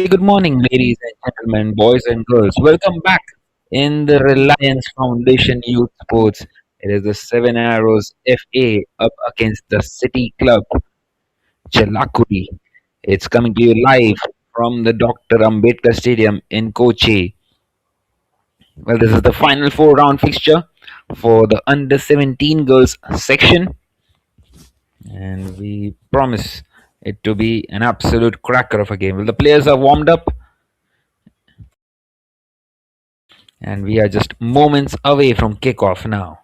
good morning, ladies and gentlemen, boys and girls. Welcome back in the Reliance Foundation Youth Sports. It is the Seven Arrows FA up against the City Club Chalakudy. It's coming to you live from the Dr. Ambedkar Stadium in Kochi. Well, this is the final four-round fixture for the under 17 girls section, and we promise it to be an absolute cracker of a game. Well, the players are warmed up and we are just moments away from kickoff now.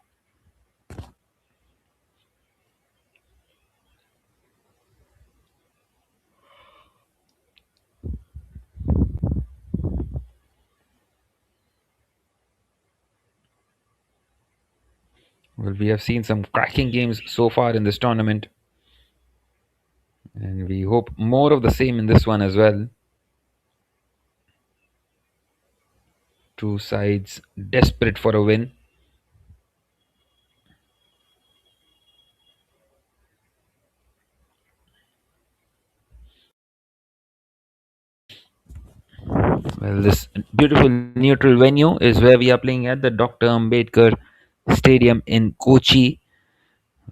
Well, we have seen some cracking games so far in this tournament, and we hope more of the same in this one as well. Two sides desperate for a win. Well, this beautiful neutral venue is where we are playing at the Dr. Ambedkar Stadium in Kochi.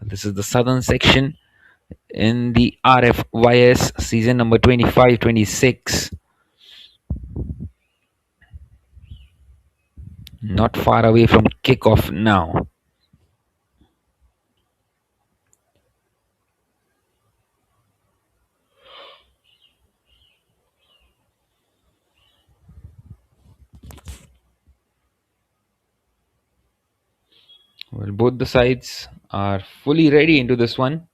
This is the southern section in the RFYS season number 25-26. Not far away from kickoff now. Well, both the sides are fully ready into this one.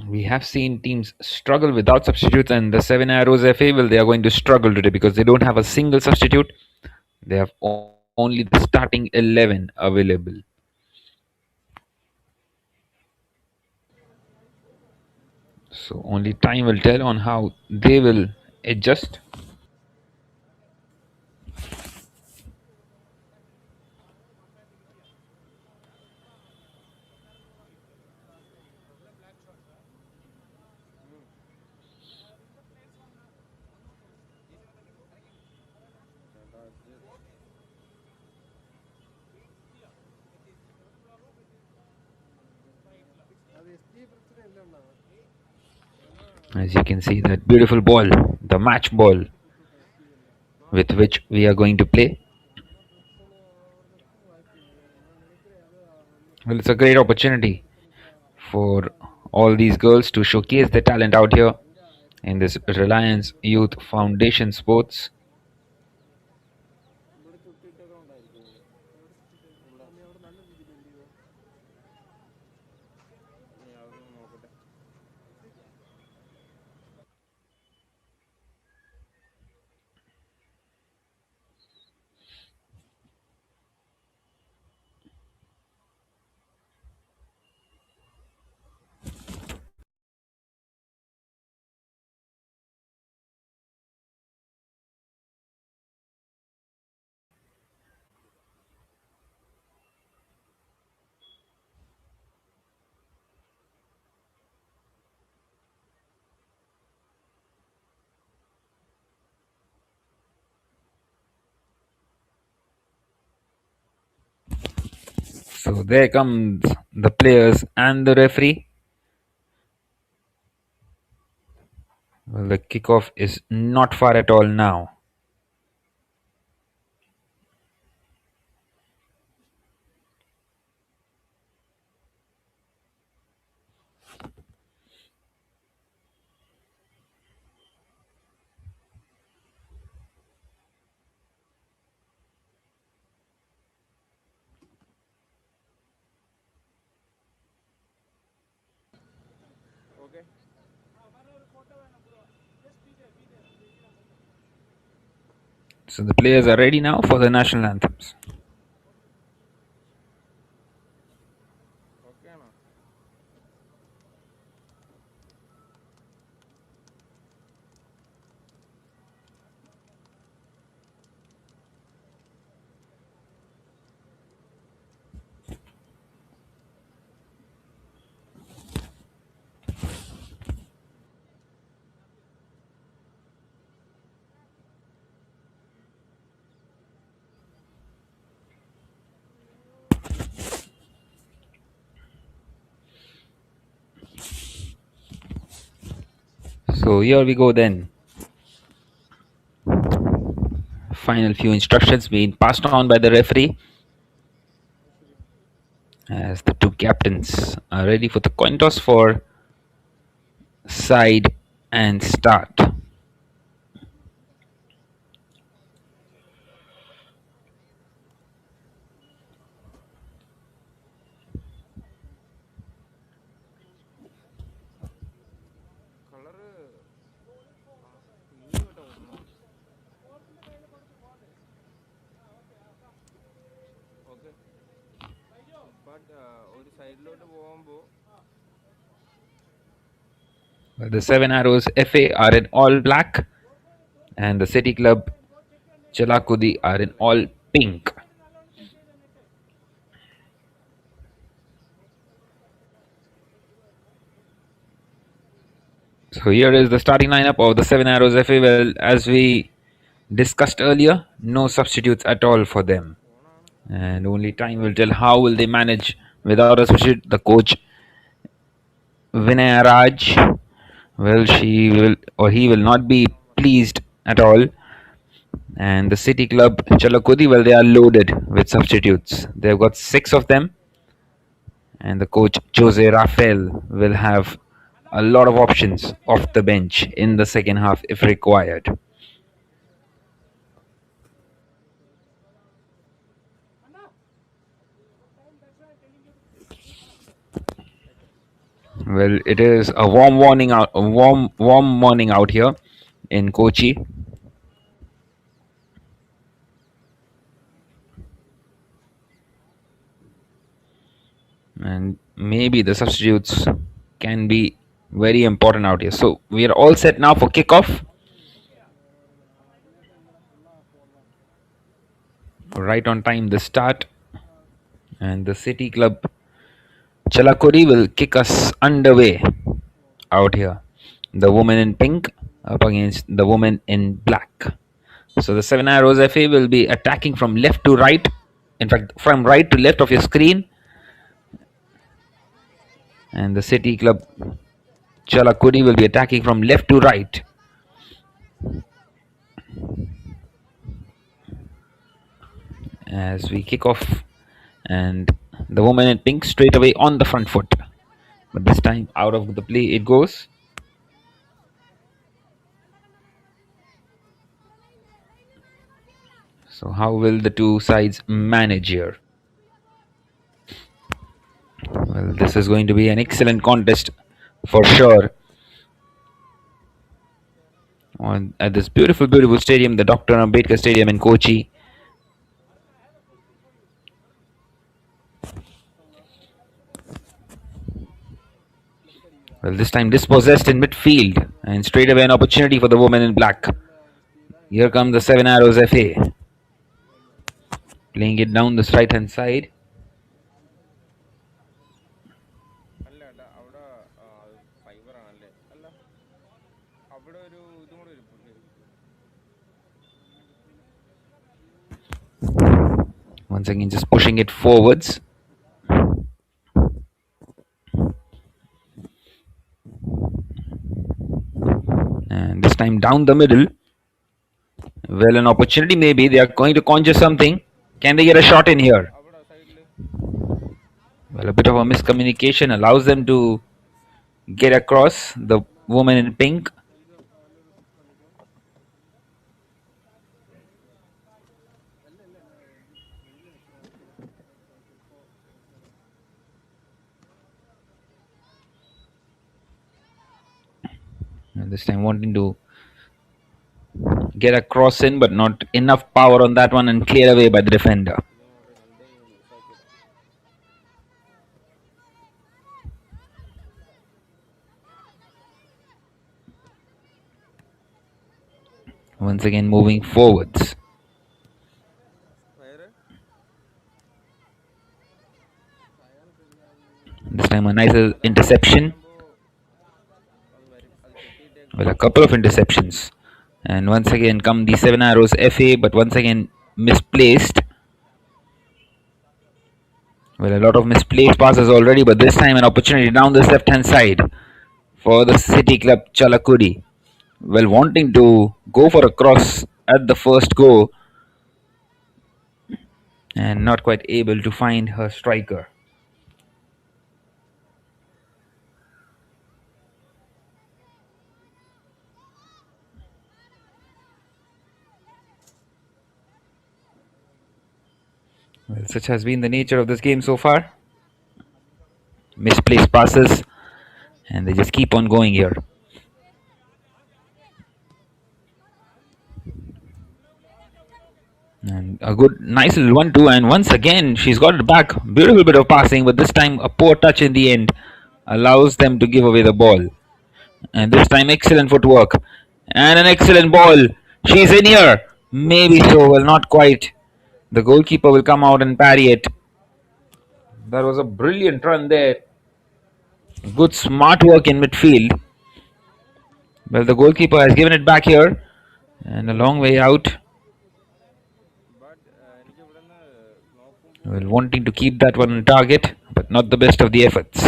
We have seen teams struggle without substitutes, and the Seven Arrows FA, well, they are going to struggle today because they don't have a single substitute. They have only the starting 11 available. So only time will tell on how they will adjust. As you can see, that beautiful ball, the match ball with which we are going to play. Well, it's a great opportunity for all these girls to showcase their talent out here in this Reliance Youth Foundation Sports. So there comes the players and the referee. Well, the kickoff is not far at all now. So the players are ready now for the national anthems. So here we go then. Final few instructions being passed on by the referee as the two captains are ready for the coin toss for side and start. The Seven Arrows FA are in all black, and the City Club Chalakudy are in all pink. So here is the starting lineup of the Seven Arrows FA. Well, as we discussed earlier, no substitutes at all for them, and only time will tell how will they manage without a substitute. The coach Vinay Raj, well, she will or he will not be pleased at all. And the City Club Chalakudi, well, they are loaded with substitutes. They've got six of them, and the coach Jose Rafael will have a lot of options off the bench in the second half if required. Well, it is a warm morning out here in Kochi. And maybe the substitutes can be very important out here. So we are all set now for kickoff. Right on time, the start. And the City Club Chalakuri will kick us underway out here. The woman in pink up against the woman in black. So the Seven Arrows FA will be attacking from left to right. In fact, from right to left of your screen. And the City Club Chalakudi will be attacking from left to right. As we kick off, and the woman in pink straight away on the front foot. But this time out of the play it goes. So how will the two sides manage here? Well, this is going to be an excellent contest for sure. At this beautiful, beautiful stadium, the Dr. Ambedkar Stadium in Kochi. Well, this time dispossessed in midfield, and straight away an opportunity for the woman in black. Here come the Seven Arrows FA. Playing it down this right hand side. Once again, just pushing it forwards. And this time down the middle. Well, an opportunity maybe. They are going to conjure something. Can they get a shot in here? Well, a bit of a miscommunication allows them to get across. The woman in pink. And this time wanting to get a cross in, but not enough power on that one, and clear away by the defender. Once again moving forwards. This time a nice interception. Well, a couple of interceptions. And once again come the Seven Arrows FA, but once again misplaced. Well, a lot of misplaced passes already, but this time an opportunity down this left hand side for the City Club Chalakudi. Well, wanting to go for a cross at the first go and not quite able to find her striker. Well, such has been the nature of this game so far. Misplaced passes, and they just keep on going here. And a good, nice little 1-2, and once again she's got it back. Beautiful bit of passing, but this time a poor touch in the end allows them to give away the ball. And this time, excellent footwork and an excellent ball. She's in here, maybe so. Well, not quite. The goalkeeper will come out and parry it. That was a brilliant run there. Good smart work in midfield. Well, the goalkeeper has given it back here, and a long way out. Well, wanting to keep that one on target, but not the best of the efforts.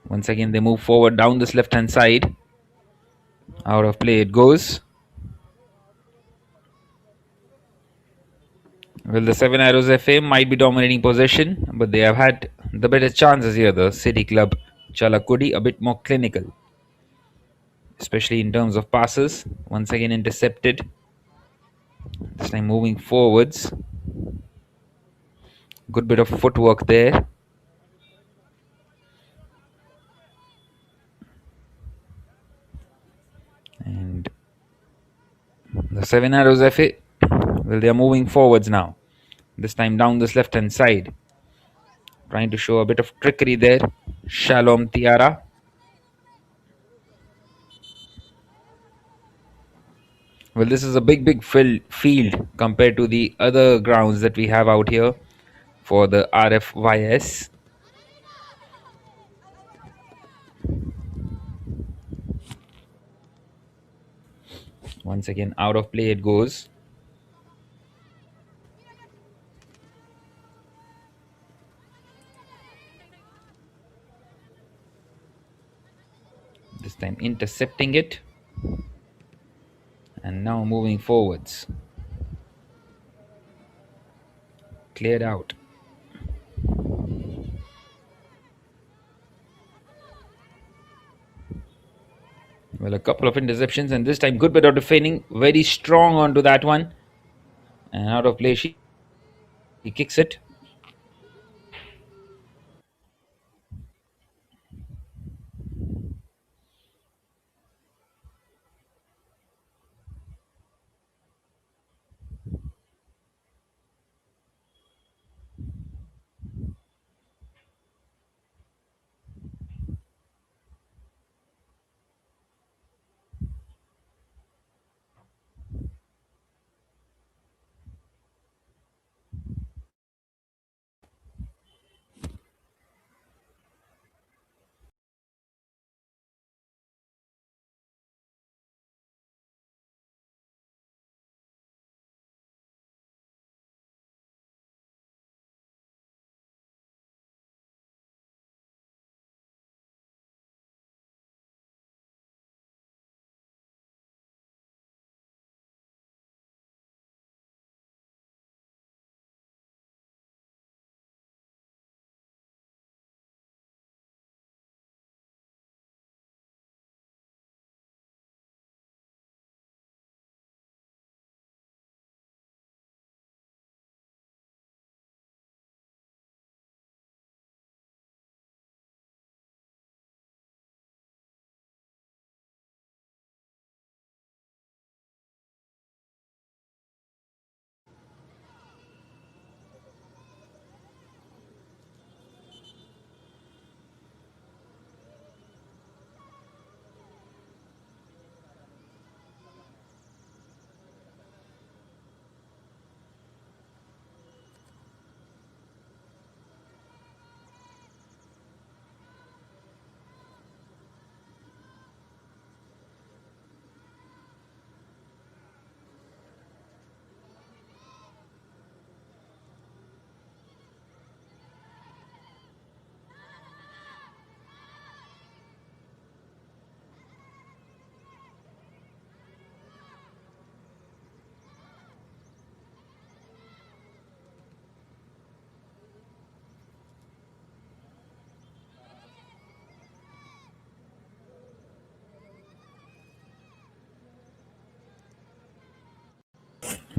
Once again, they move forward down this left hand side. Out of play it goes. Well, the Seven Arrows FA might be dominating possession, but they have had the better chances here. The City Club Chalakudy a bit more clinical, especially in terms of passes. Once again intercepted. This time moving forwards. Good bit of footwork there. And the Seven Arrows FA, well, they are moving forwards now. This time down this left hand side. Trying to show a bit of trickery there. Shalom Tiara. Well, this is a big field compared to the other grounds that we have out here for the RFYS. Once again, out of play it goes. This time intercepting it. And now moving forwards. Cleared out. Well, a couple of interceptions, and this time good bit of defending. Very strong onto that one. And out of play, he kicks it.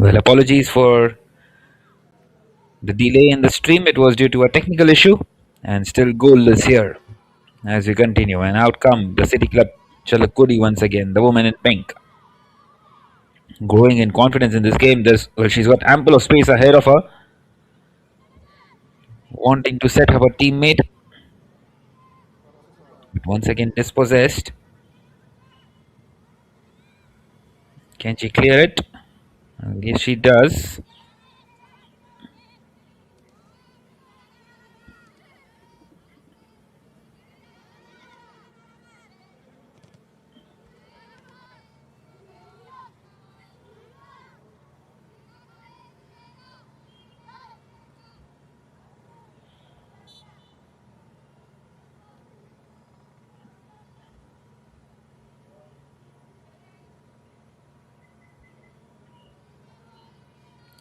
Well, apologies for the delay in the stream. It was due to a technical issue, and still goalless here as we continue. And out come the City Club Chalakudy once again, the woman in pink, growing in confidence in this game. She's got ample of space ahead of her, wanting to set up her teammate, but once again dispossessed. Can she clear it? Yes, she does.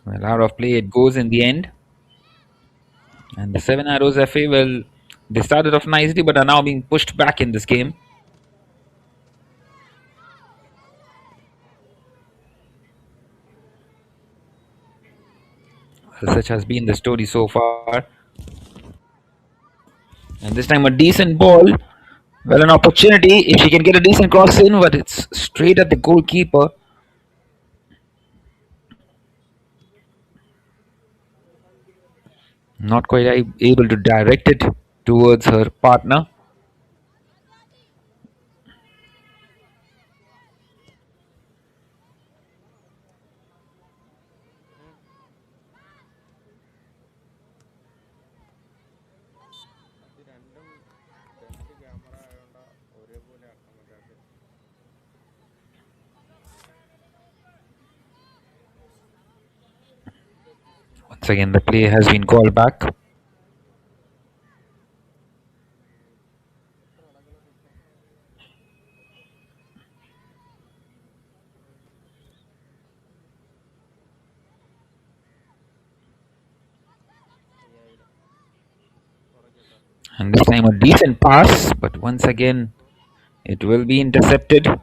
Well, out of play it goes in the end. And the Seven Arrows FA, well, they started off nicely but are now being pushed back in this game. Well, such has been the story so far. And this time a decent ball. Well, an opportunity if she can get a decent cross in, but it's straight at the goalkeeper. Not quite able to direct it towards her partner. Once again, the play has been called back. And this time a decent pass, but once again it will be intercepted.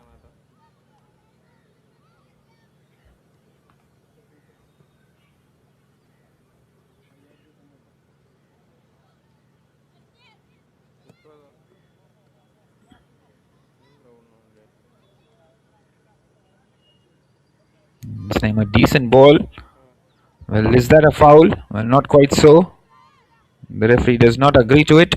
This time a decent ball. Well, is that a foul? Well, not quite so. The referee does not agree to it.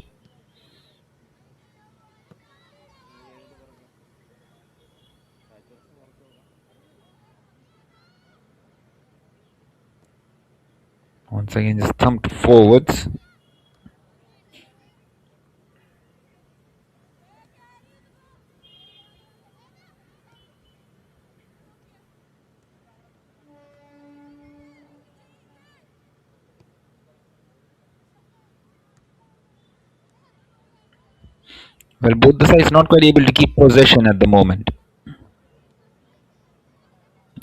Once again, just thumped forwards. Well, both the sides not quite able to keep possession at the moment.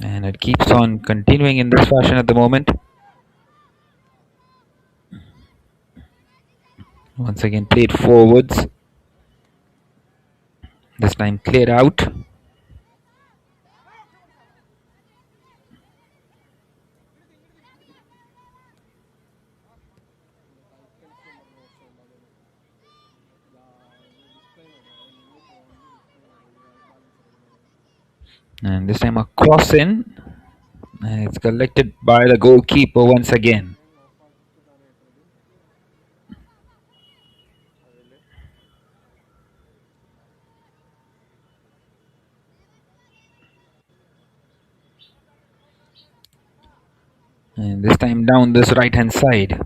And it keeps on continuing in this fashion at the moment. Once again, played forwards. This time cleared out. And this time a cross in. And it's collected by the goalkeeper once again. And this time down this right hand side.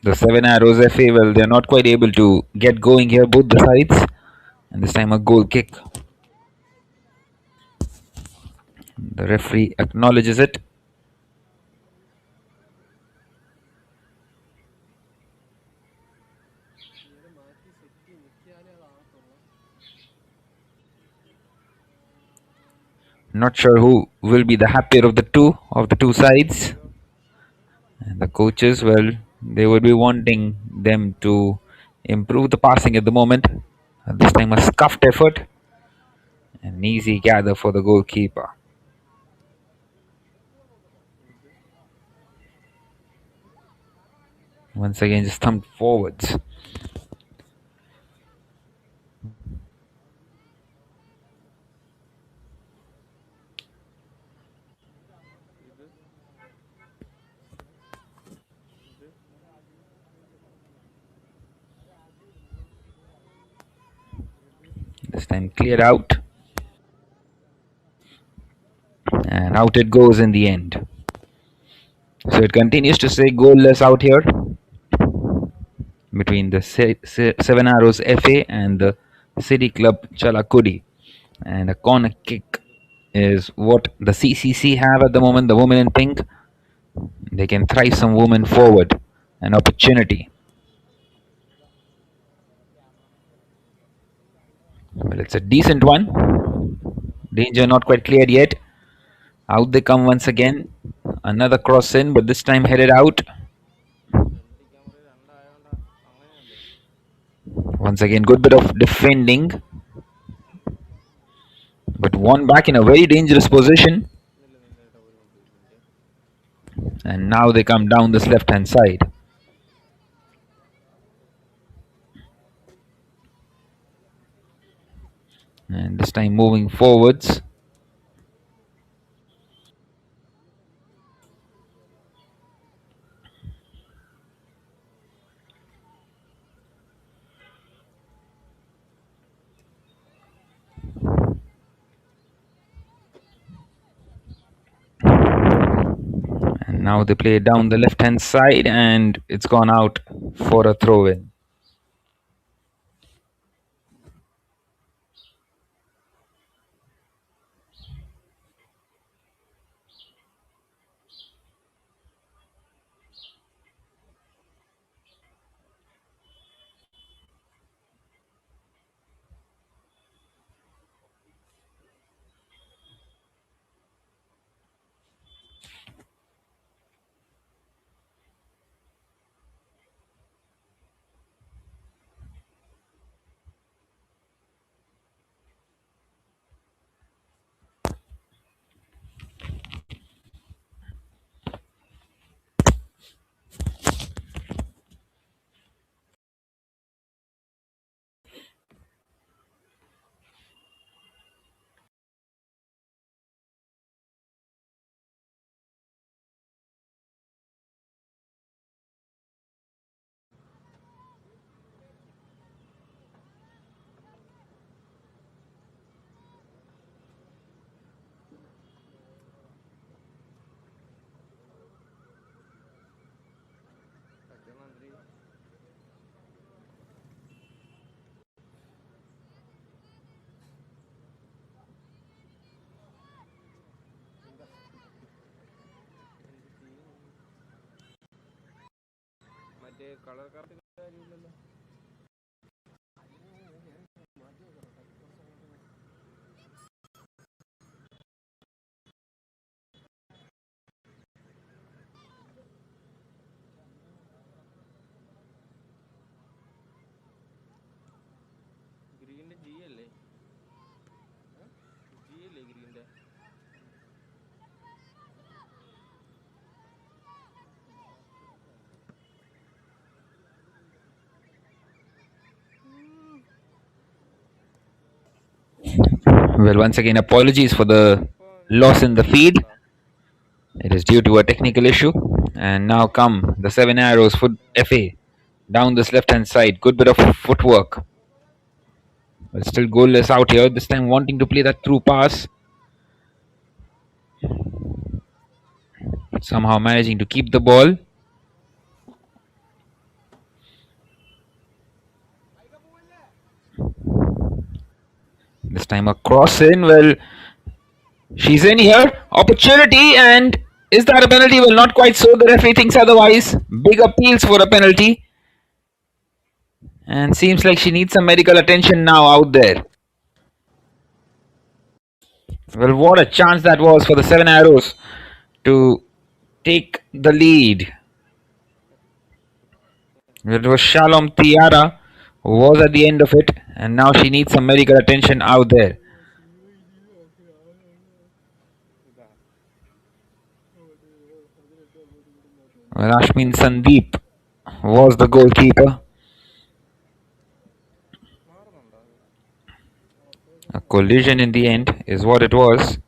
The Seven Arrows FA, well, they're not quite able to get going here, both the sides. And this time a goal kick. The referee acknowledges it. Not sure who will be the happier of the two sides. And the coaches, well, they would be wanting them to improve the passing at the moment. This time a scuffed effort. An easy gather for the goalkeeper. Once again, just thumped forwards. This time cleared out. And out it goes in the end. So it continues to stay goalless out here between the Seven Arrows FA and the City Club Chalakudy. And a corner kick is what the CCC have at the moment, the women in pink. They can thrive some women forward. An opportunity. Well, it's a decent one. Danger not quite cleared yet. Out they come once again. Another cross in, but this time headed out. Once again, good bit of defending. But one back in a very dangerous position. And now they come down this left hand side. And this time moving forwards. And now they play down the left hand side and it's gone out for a throw in. Well, once again, apologies for the loss in the feed. It is due to a technical issue. And now come the Seven Arrows foot FA down this left hand side. Good bit of footwork. But still goalless out here. This time wanting to play that through pass. But somehow managing to keep the ball. This time a cross in. Well, she's in here. Opportunity, and is that a penalty? Well, not quite so. The referee thinks otherwise. Big appeals for a penalty. And seems like she needs some medical attention now out there. Well, what a chance that was for the Seven Arrows to take the lead. It was Shalom Tiara who was at the end of it, and now she needs some medical attention out there. Well, Ashmin Sandeep was the goalkeeper. A collision in the end is what it was.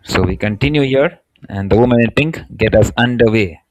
So we continue here, and the women in pink get us underway.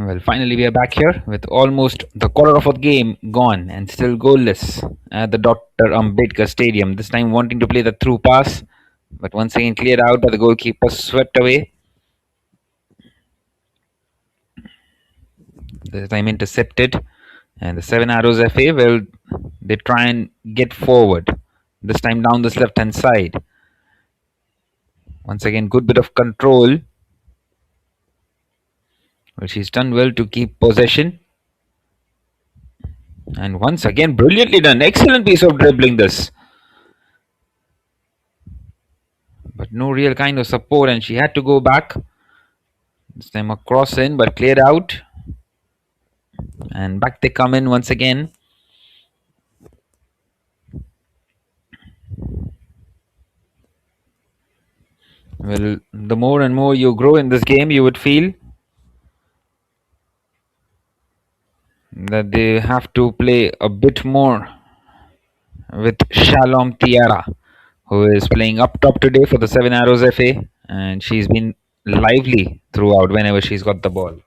Well, finally, we are back here with almost the quarter of a game gone and still goalless at the Dr. Ambedkar Stadium. This time, wanting to play the through pass, but once again cleared out by the goalkeeper, swept away. This time, intercepted. And the Seven Arrows FA, well, they try and get forward. This time, down this left hand side. Once again, good bit of control. Well, she's done well to keep possession. And once again, brilliantly done. Excellent piece of dribbling this. But no real kind of support, and she had to go back. This time a cross in, but cleared out. And back they come in once again. Well, the more and more you grow in this game, you would feel that they have to play a bit more with Shalom Tiara, who is playing up top today for the Seven Arrows FA, and she's been lively throughout whenever she's got the ball.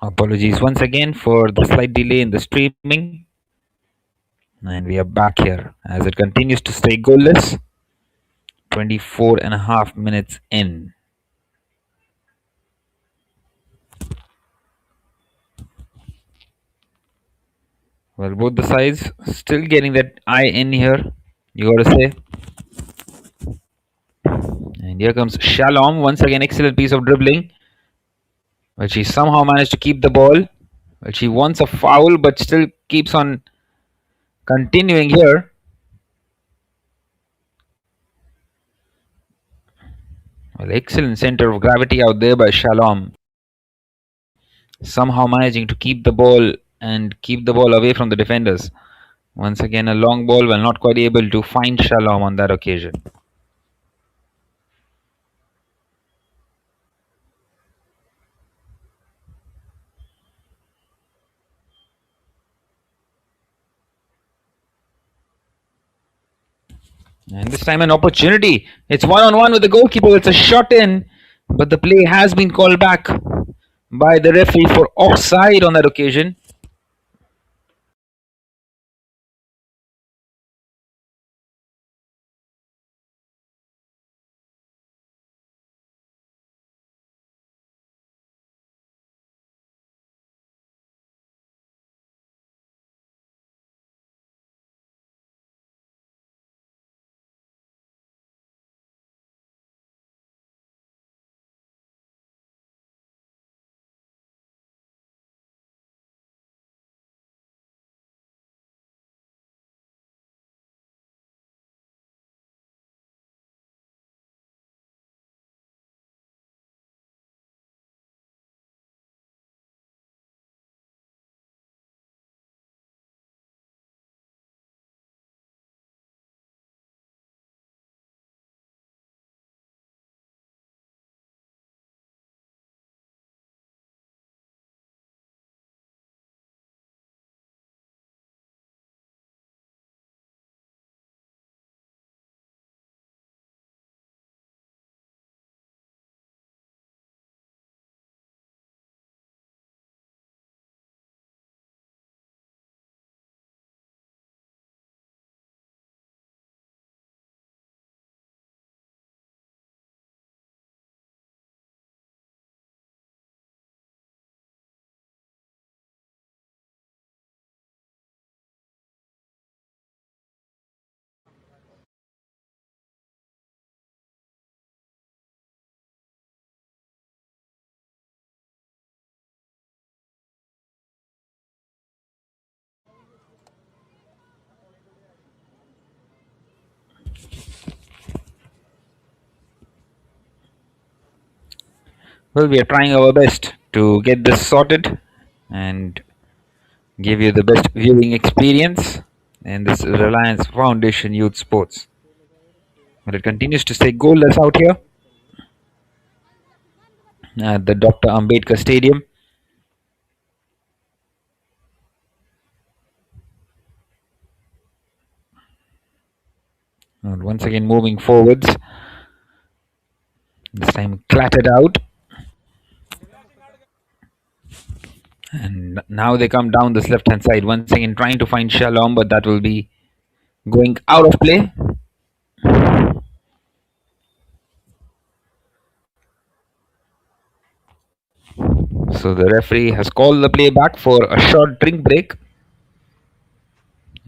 Apologies once again for the slight delay in the streaming. And we are back here as it continues to stay goalless. 24 and a half minutes in. Well, both the sides still getting that eye in here, you gotta say. And here comes Shalom. Once again, excellent piece of dribbling. But she somehow managed to keep the ball. Well, she wants a foul, but still keeps on continuing here. Well, excellent center of gravity out there by Shalom. Somehow managing to keep the ball and keep the ball away from the defenders. Once again, a long ball, well, not quite able to find Shalom on that occasion. And this time an opportunity. It's one on one with the goalkeeper. It's a shot in, but the play has been called back by the referee for offside on that occasion. Well, we are trying our best to get this sorted and give you the best viewing experience in this Reliance Foundation Youth Sports. But it continues to stay goalless out here at the Dr. Ambedkar Stadium. And once again, moving forwards. This time clattered out. And now they come down this left hand side. Once again, trying to find Shalom, but that will be going out of play. So the referee has called the play back for a short drink break.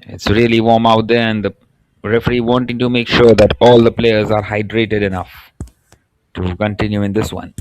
It's really warm out there, and the referee wanting to make sure that all the players are hydrated enough to continue in this one.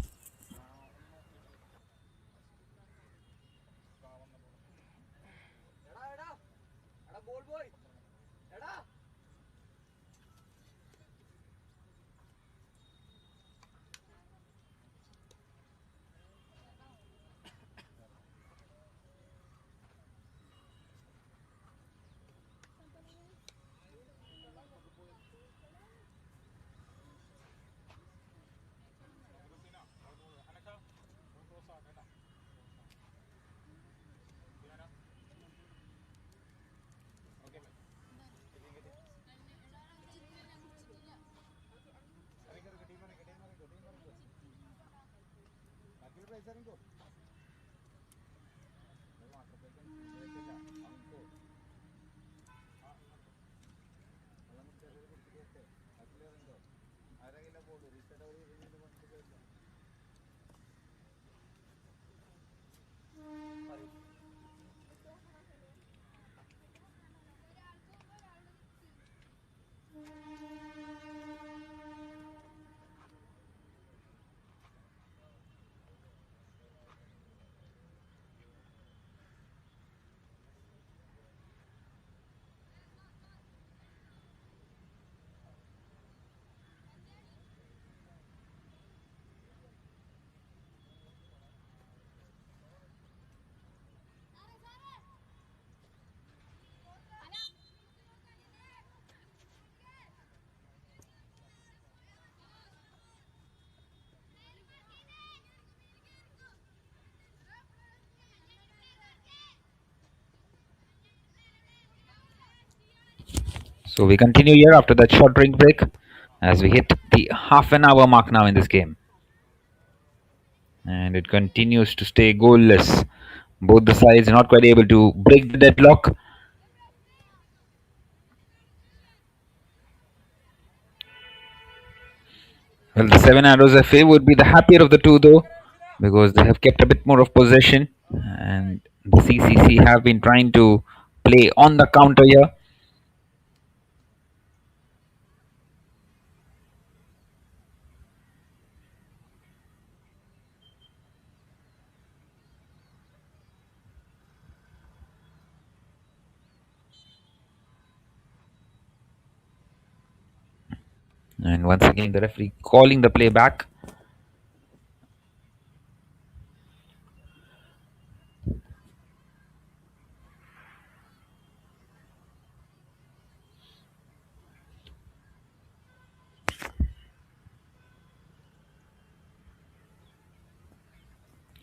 So we continue here after that short drink break as we hit the half an hour mark now in this game. And it continues to stay goalless. Both the sides are not quite able to break the deadlock. Well, the Seven Arrows FA would be the happier of the two, though, because they have kept a bit more of possession, and the CCC have been trying to play on the counter here. And once again, the referee calling the play back.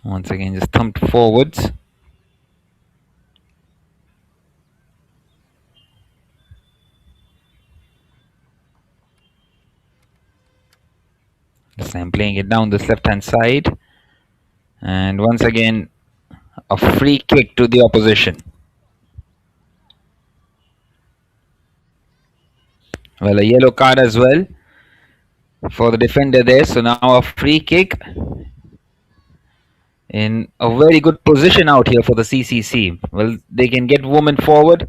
Once again, just thumped forwards. This time playing it down this left hand side. And once again, a free kick to the opposition. Well, a yellow card as well for the defender there. So now a free kick in a very good position out here for the CCC. Well, they can get women forward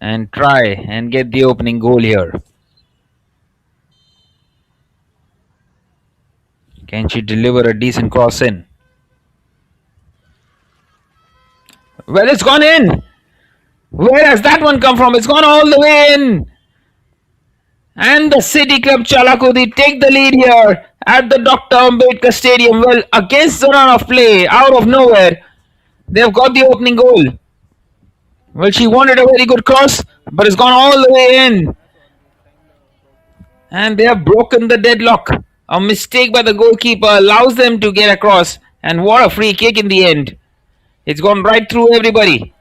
and try and get the opening goal here. Can she deliver a decent cross in? Well, it's gone in. Where has that one come from? It's gone all the way in. And the City Club Chalakudy take the lead here at the Dr. Ambedkar Stadium. Well, against the run of play, out of nowhere, they've got the opening goal. Well, she wanted a very good cross, but it's gone all the way in. And they have broken the deadlock. A mistake by the goalkeeper allows them to get across. And what a free kick in the end. It's gone right through everybody.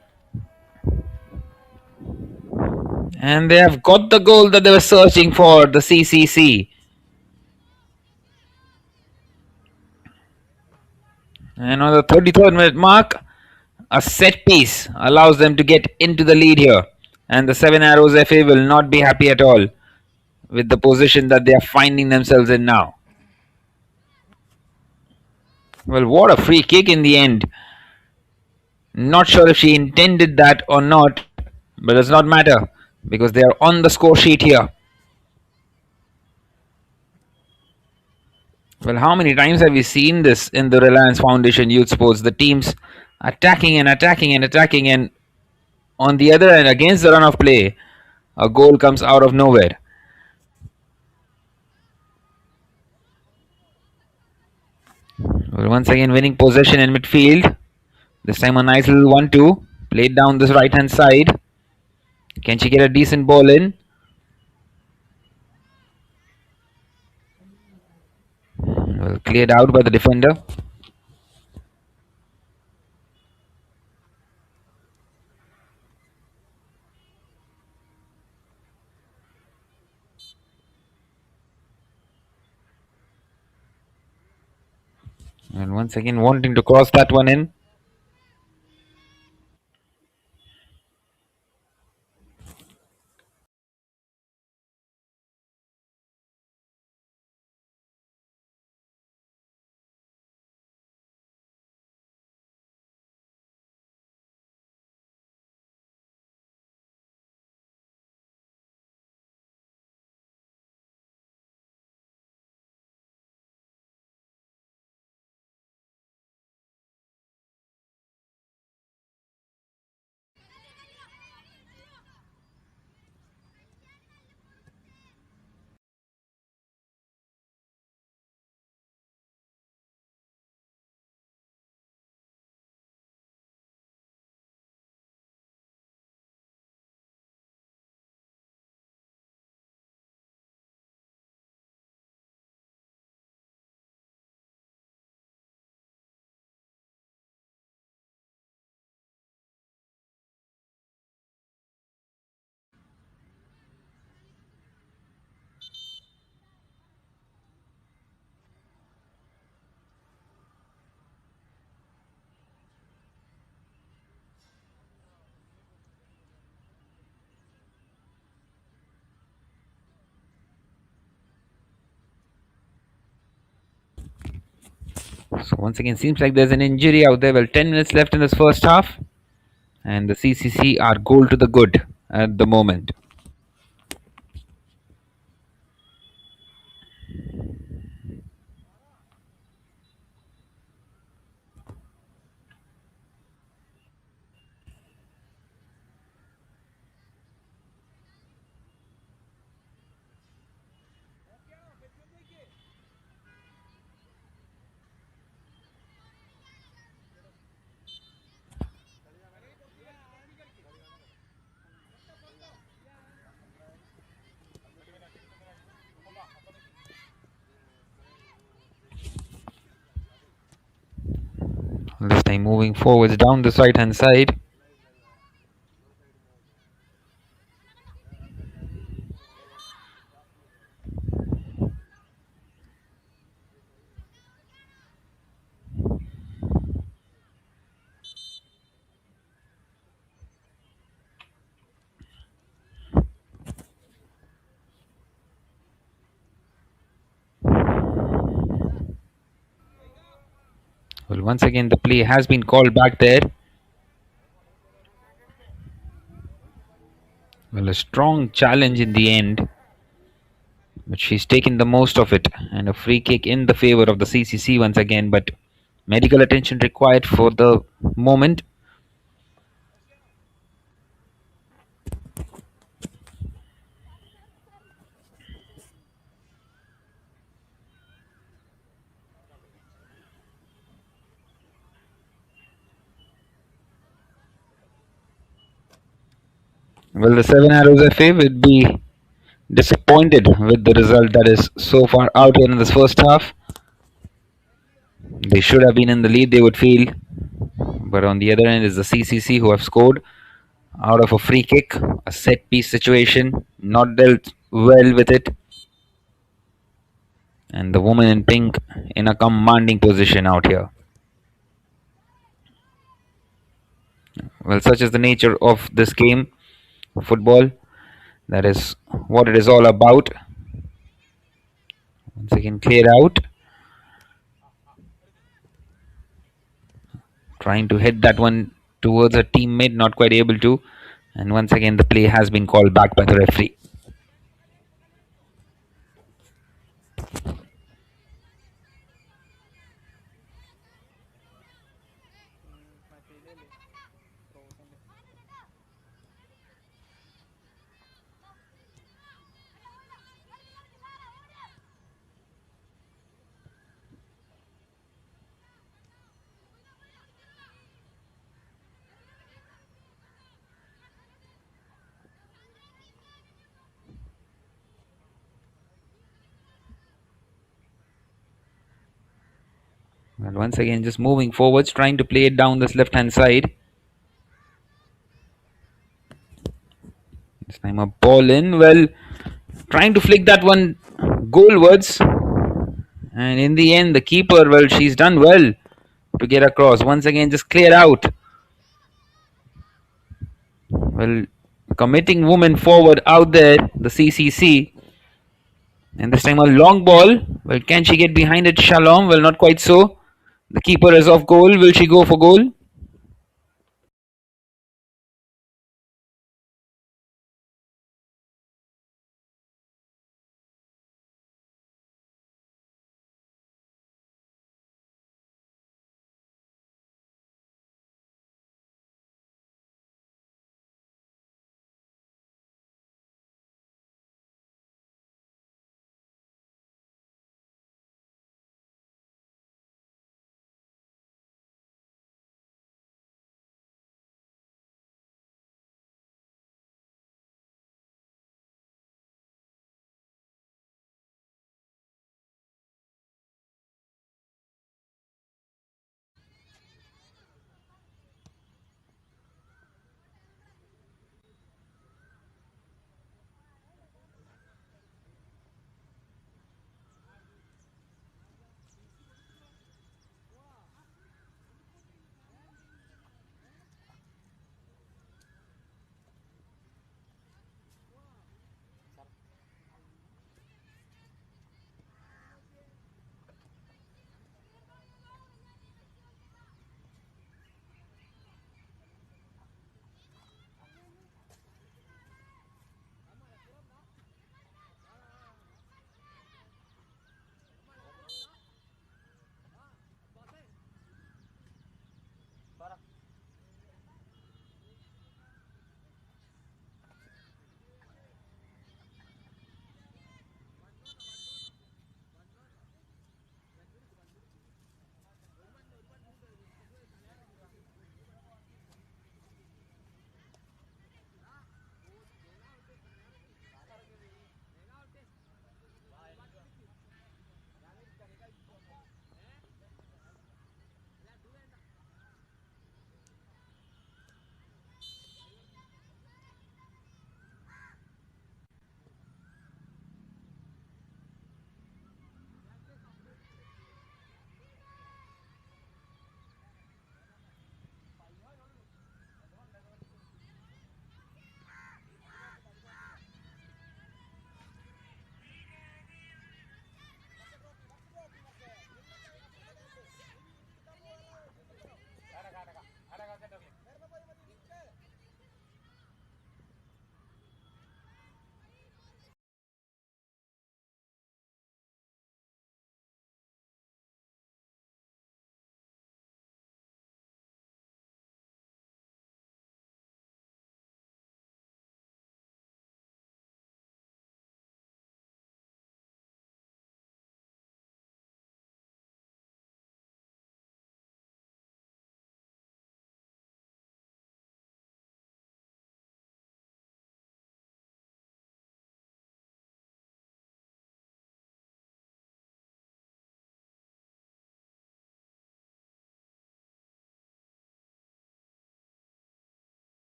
And they have got the goal that they were searching for, the CCC. And on the 33rd minute mark, a set piece allows them to get into the lead here. And the Seven Arrows FA will not be happy at all with the position that they are finding themselves in now. Well, what a free kick in the end. Not sure if she intended that or not, but it does not matter because they are on the score sheet here. Well, how many times have we seen this in the Reliance Foundation Youth Sports? The teams attacking and attacking and attacking, and on the other end, against the run of play, a goal comes out of nowhere. Well, once again, winning possession in midfield. This time a nice little 1-2. Played down this right hand side. Can she get a decent ball in? Well, cleared out by the defender. And once again, wanting to cross that one in. So once again, seems like there's an injury out there. Well, 10 minutes left in this first half, and the CCC are goal to the good at the moment. This time moving forwards down the right hand side. Well, once again, the play has been called back there. Well, a strong challenge in the end, but she's taken the most of it, and a free kick in the favor of the CCC once again. But medical attention required for the moment. Well, the Seven Arrows FA would be disappointed with the result that is so far out here in this first half. They should have been in the lead, they would feel. But on the other end is the CCC who have scored out of a free kick, a set piece situation, not dealt well with it. And the woman in pink in a commanding position out here. Well, such is the nature of this game, football. That is what it is all about. Once again, cleared out. Trying to hit that one towards a teammate, not quite able to. And once again, the play has been called back by the referee. And once again, just moving forwards, trying to play it down this left hand side. This time a ball in. Well, trying to flick that one goalwards. And in the end, the keeper, well, she's done well to get across. Once again, just clear out. Well, committing woman forward out there, the CCC. And this time a long ball. Well, can she get behind it, Shalom? Well, not quite so. The keeper is off goal. Will she go for goal?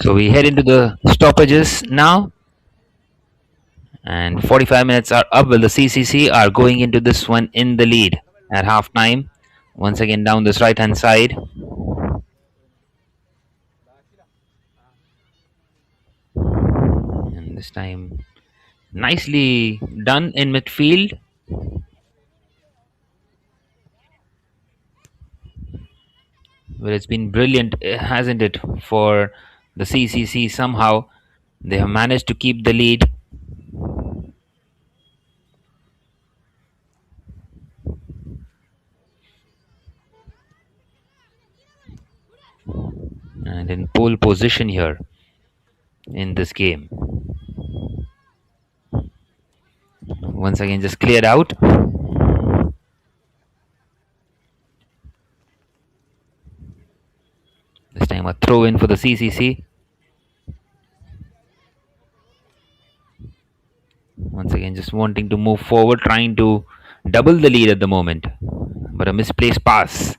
So we head into the stoppages now, and 45 minutes are up. Well, the CCC are going into this one in the lead at half time. Once again, down this right hand side. And this time, nicely done in midfield. Well, it's been brilliant, hasn't it, for the CCC somehow. They have managed to keep the lead. And in pole position here in this game. Once again, just cleared out. This time a throw in for the CCC. Once again, just wanting to move forward, trying to double the lead at the moment. But a misplaced pass.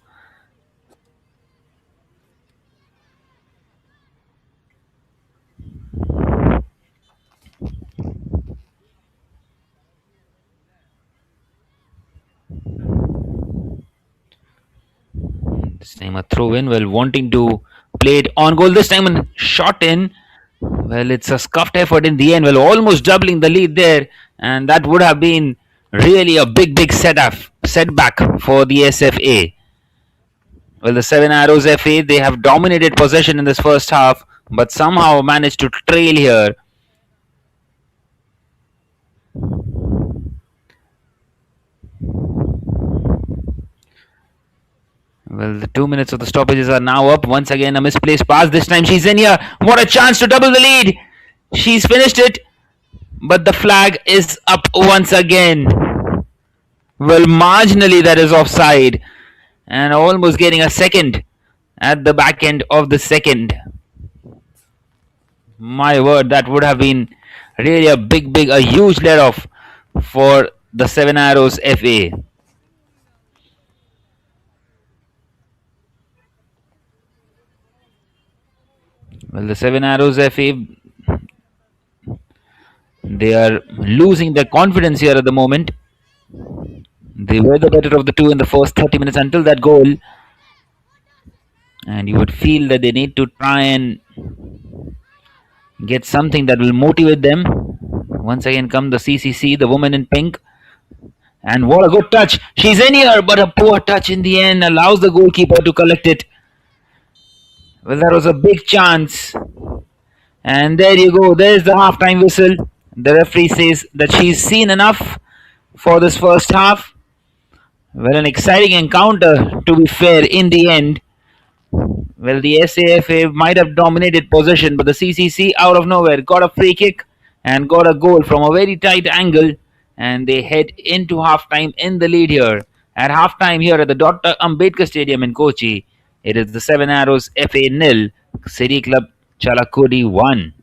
This time a throw in, well, wanting to play it on goal. This time a shot in. Well, it's a scuffed effort in the end. Well, almost doubling the lead there. And that would have been really a big setback for the SFA. Well, the Seven Arrows FA, they have dominated possession in this first half, but somehow managed to trail here. Well, the 2 minutes of the stoppages are now up. Once again, a misplaced pass. This time she's in here. What a chance to double the lead. She's finished it, but the flag is up once again. Well, marginally that is offside, and almost getting a second at the back end of the second. My word, that would have been really a huge let off for the Seven Arrows FA. Well, the Seven Arrows FA, they are losing their confidence here at the moment. They were the better of the two in the first 30 minutes until that goal. And you would feel that they need to try and get something that will motivate them. Once again come the CCC, the woman in pink. And what a good touch. She's in here, but a poor touch in the end allows the goalkeeper to collect it. Well, that was a big chance. And there you go. There's the halftime whistle. The referee says that she's seen enough for this first half. Well, an exciting encounter, to be fair, in the end. Well, the SAFA might have dominated possession, but the CCC out of nowhere got a free kick and got a goal from a very tight angle, and they head into halftime in the lead here. At halftime here at the Dr. Ambedkar Stadium in Kochi, it is the Seven Arrows FA nil, City Club Chalakudy 1.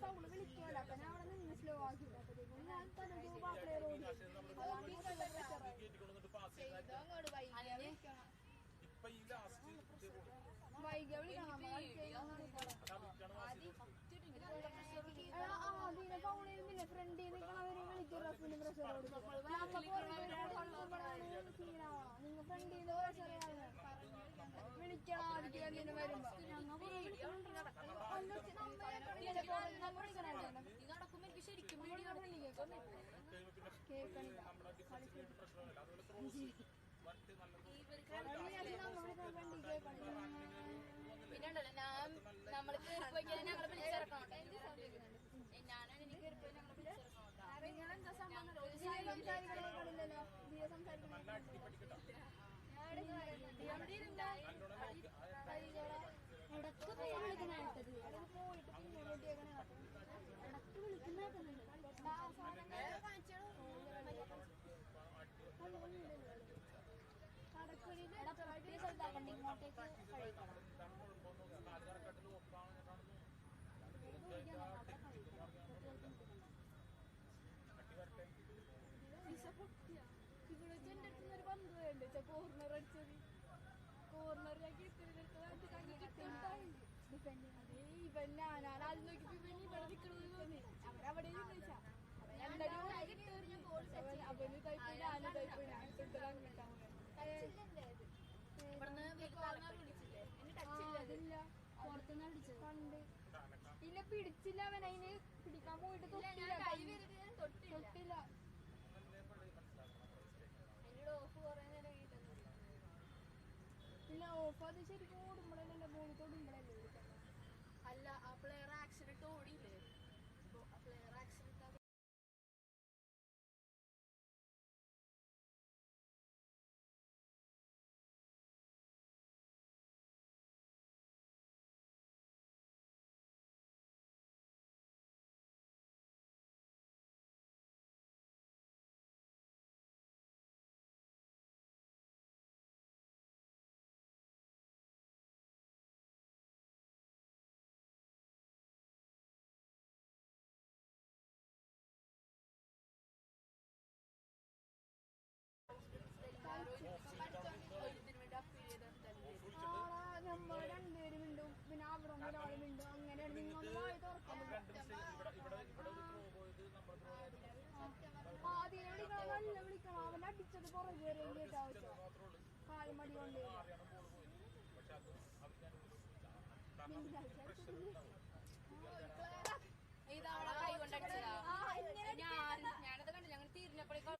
Sound വിളിക്കുമല്ലോ, അപ്പൊ ഞാൻ അവിടെ നിന്ന് slow ആക്കില്ല. അപ്പത്തേക്കും ഞാൻ തന്നെ പാത്രേ road വൈകി വിളിക്കണം. അതിനെ പൗണിരുന്നില്ല ഫ്രണ്ടിൽ നിൽക്കണവരെ വിളിക്കും. പ്രഷറോട് നിങ്ങൾ ഫ്രണ്ടിൽ നിന്ന് വിളിക്കണം. ആദ്യം എന്തിനു വരുമ്പോ ശരിക്കും കേൾക്കണില്ല. പിന്നെണ്ടല്ലോ ഞാൻ നമ്മൾക്ക് ഞങ്ങളെ വിളിച്ചിറക്കണം. ഞാനാണ് എനിക്ക് ഇടക്ക് പോയി വിളിക്കണത് ഇടക്ക് വിളിക്കുന്നുണ്ട്. കടക്കുഴി സ്ഥലത്താക്കണ്ട, ഇങ്ങോട്ടേക്ക് കഴിക്കണം. ഇവിടെ എന്റെ അടുത്തുനിന്നൊരു പന്ത് വേണ്ട കോർണർ അടിച്ചത്. കോർണറിലേക്ക് ഇവൻ ഞാൻ ആദ്യം നോക്കിയപ്പോ ഇവൻ ഇവിടെ നിൽക്കണത് അവരവിടെ ചോദിച്ചാ അവന് തയ്പ്പ് ഞാനും തയ്പ്പ് അതില്ല പുറത്തുനിന്ന് അടിച്ചത് കണ്ട്. ഇല്ല പിടിച്ചില്ല, അവൻ അതിന് പിടിക്കാൻ പോയിട്ട് തൊട്ടില്ല. ഇല്ല ഓഫ് അത് ശരിക്കും ഓടുമ്പോഴല്ലേ ബോൾ തൊടുമ്പോഴല്ലേ അല്ല ആ പ്ലെയർ ആക്സിഡന്റ് ഓടിയില്ലേ? ആ പ്ലെയർ ആക്സിഡന്റ് നമ്മൾ രണ്ടുപേരും മിണ്ടും, പിന്നെ അവിടെ ഒരാൾ മിണ്ടും. അങ്ങനെയാണ് നിങ്ങൾ അതിനെ വിളിക്കണം, നല്ല വിളിക്കണം. അവൻ അടിച്ചത് പുറകെ വരേണ്ട ആവശ്യം കാൽമടി കൊണ്ട് ഇതവളെ കൈ കൊണ്ടടിച്ചതാ. ഞാനത് കണ്ടില്ല. ഞങ്ങൾ തിരിഞ്ഞപ്പോഴേക്കും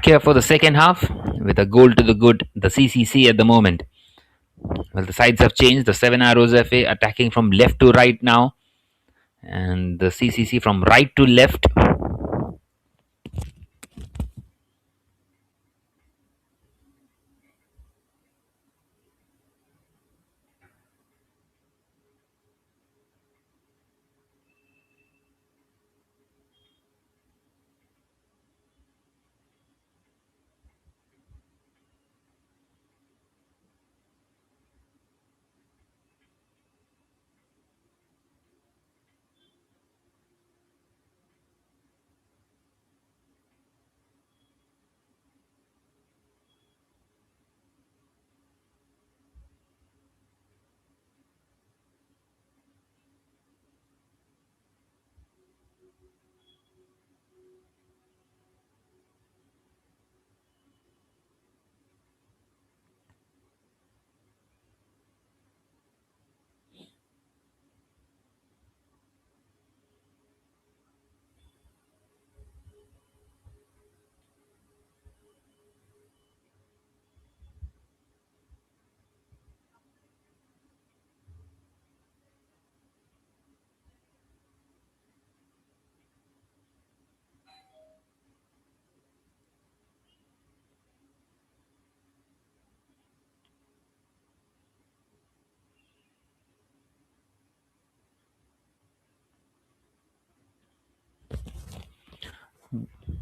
Here for the second half with a goal to the good, the CCC at the moment. Well, the sides have changed. The Seven Arrows FA attacking from left to right now, and the CCC from right to left.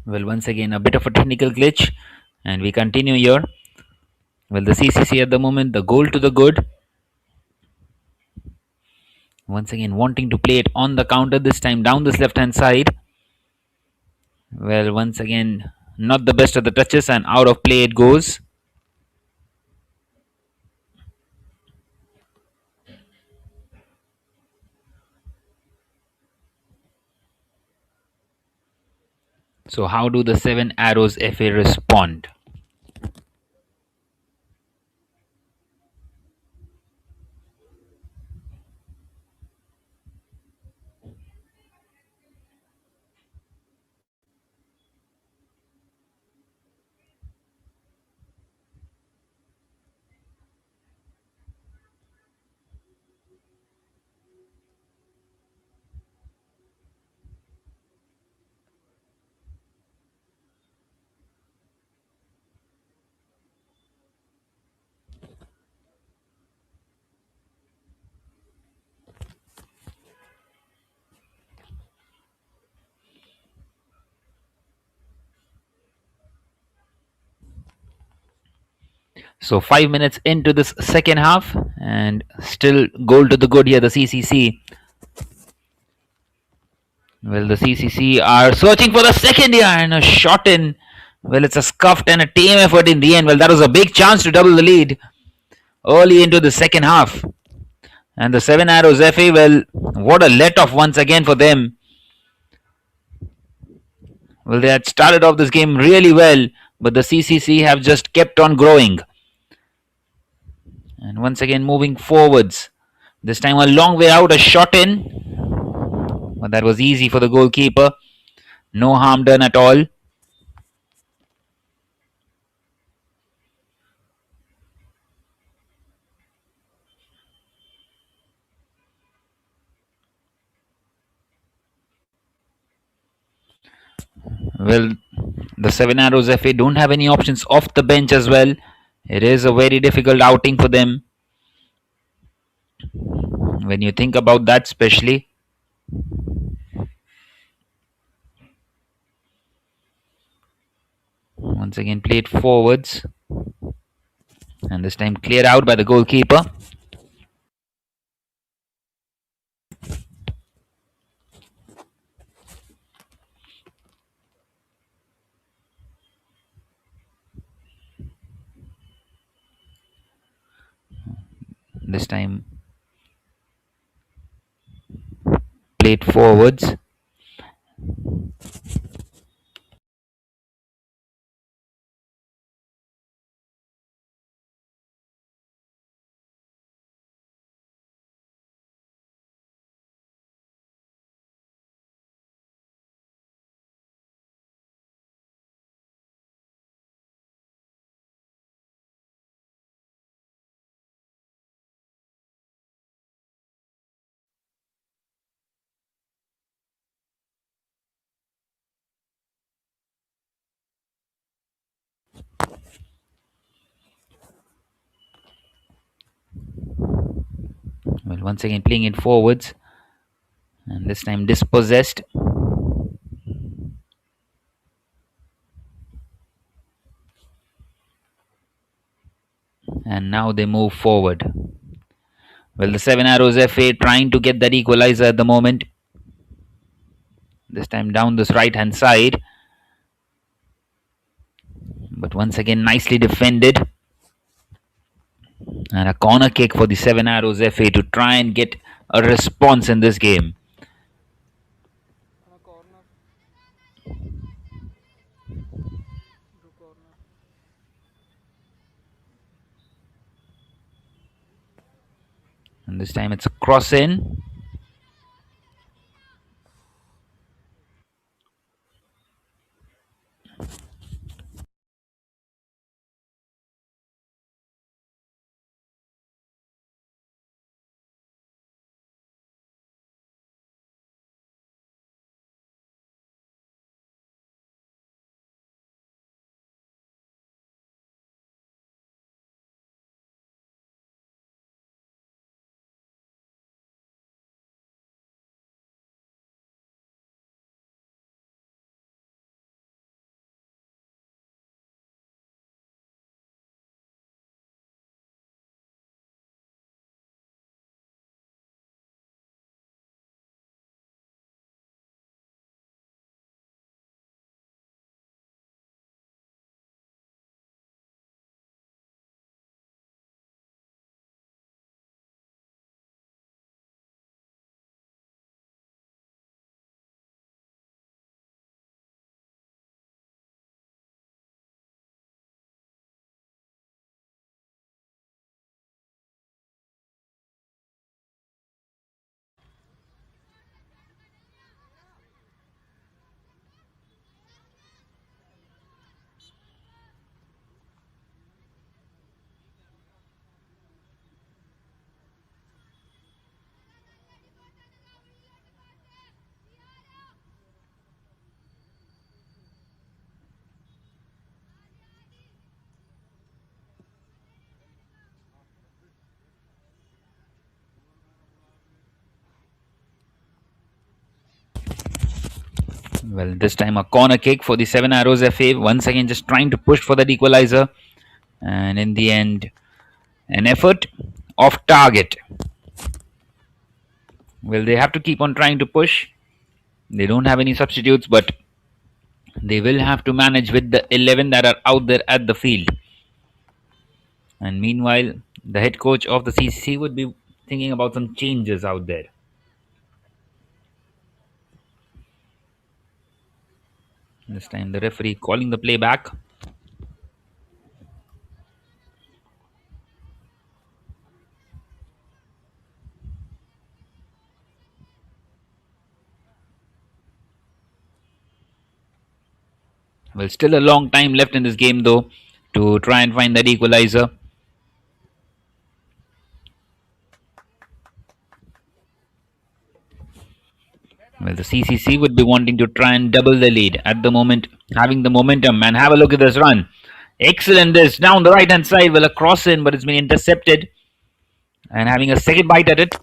Well, once again, a bit of a technical glitch, and we continue here. Well, the CCC at the moment, the goal to the good. Once again, wanting to play it on the counter this time down this left hand side. Well, once again, not the best of the touches, and out of play it goes. So, how do the Seven Arrows FA respond? So 5 minutes into this second half, and still goal to the good here. The CCC. Well, the CCC are searching for the second here, and a shot in. Well, it's a scuffed and a team effort in the end. Well, that was a big chance to double the lead early into the second half. And the Seven Arrows FA, well, what a let off once again for them. Well, they had started off this game really well, but the CCC have just kept on growing. And once again, moving forwards. This time, a long way out, a shot in. But that was easy for the goalkeeper. No harm done at all. Well, the Seven Arrows FA don't have any options off the bench as well. It is a very difficult outing for them. When you think about that, especially. Once again, played forwards. And this time cleared out by the goalkeeper. This time played forwards. Well, once again playing it forwards, and this time dispossessed. And now they move forward. Well, the Seven Arrows FA trying to get that equalizer at the moment. This time down this right hand side. But once again, nicely defended. And a corner kick for the Seven Arrows FA to try and get a response in this game. Corner. Do corner. And this time it's a cross in. Well, this time a corner kick for the Seven Arrows FA. Once again, just trying to push for that equalizer. And in the end, an effort off target. Well, they have to keep on trying to push. They don't have any substitutes, but they will have to manage with the 11 that are out there at the field. And meanwhile, the head coach of the CCC would be thinking about some changes out there. This time, the referee calling the play back. Well, still a long time left in this game, though, to try and find that equalizer. Well, the CCC would be wanting to try and double the lead at the moment, having the momentum. And have a look at this run. Excellent, this down the right hand side. Well, a cross in, but it's been intercepted. And having a second bite at it.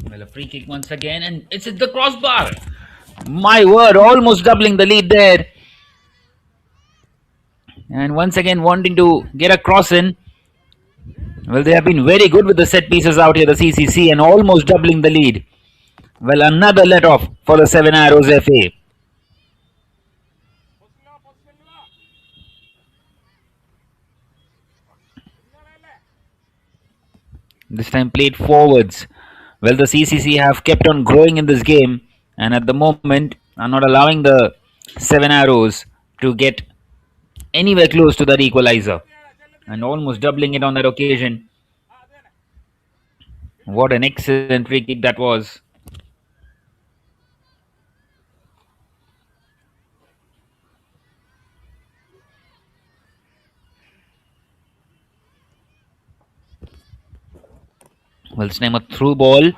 Well, a free kick once again, and it's at the crossbar. My word, almost doubling the lead there. And once again, wanting to get a cross in. Well, they have been very good with the set pieces out here, the CCC, and almost doubling the lead. Well, another let off for the Seven Arrows FA. This time played forwards. Well, the CCC have kept on growing in this game, and at the moment are not allowing the Seven Arrows to get anywhere close to that equalizer, and almost doubling it on that occasion. What an excellent free kick that was. Well, this time a through ball.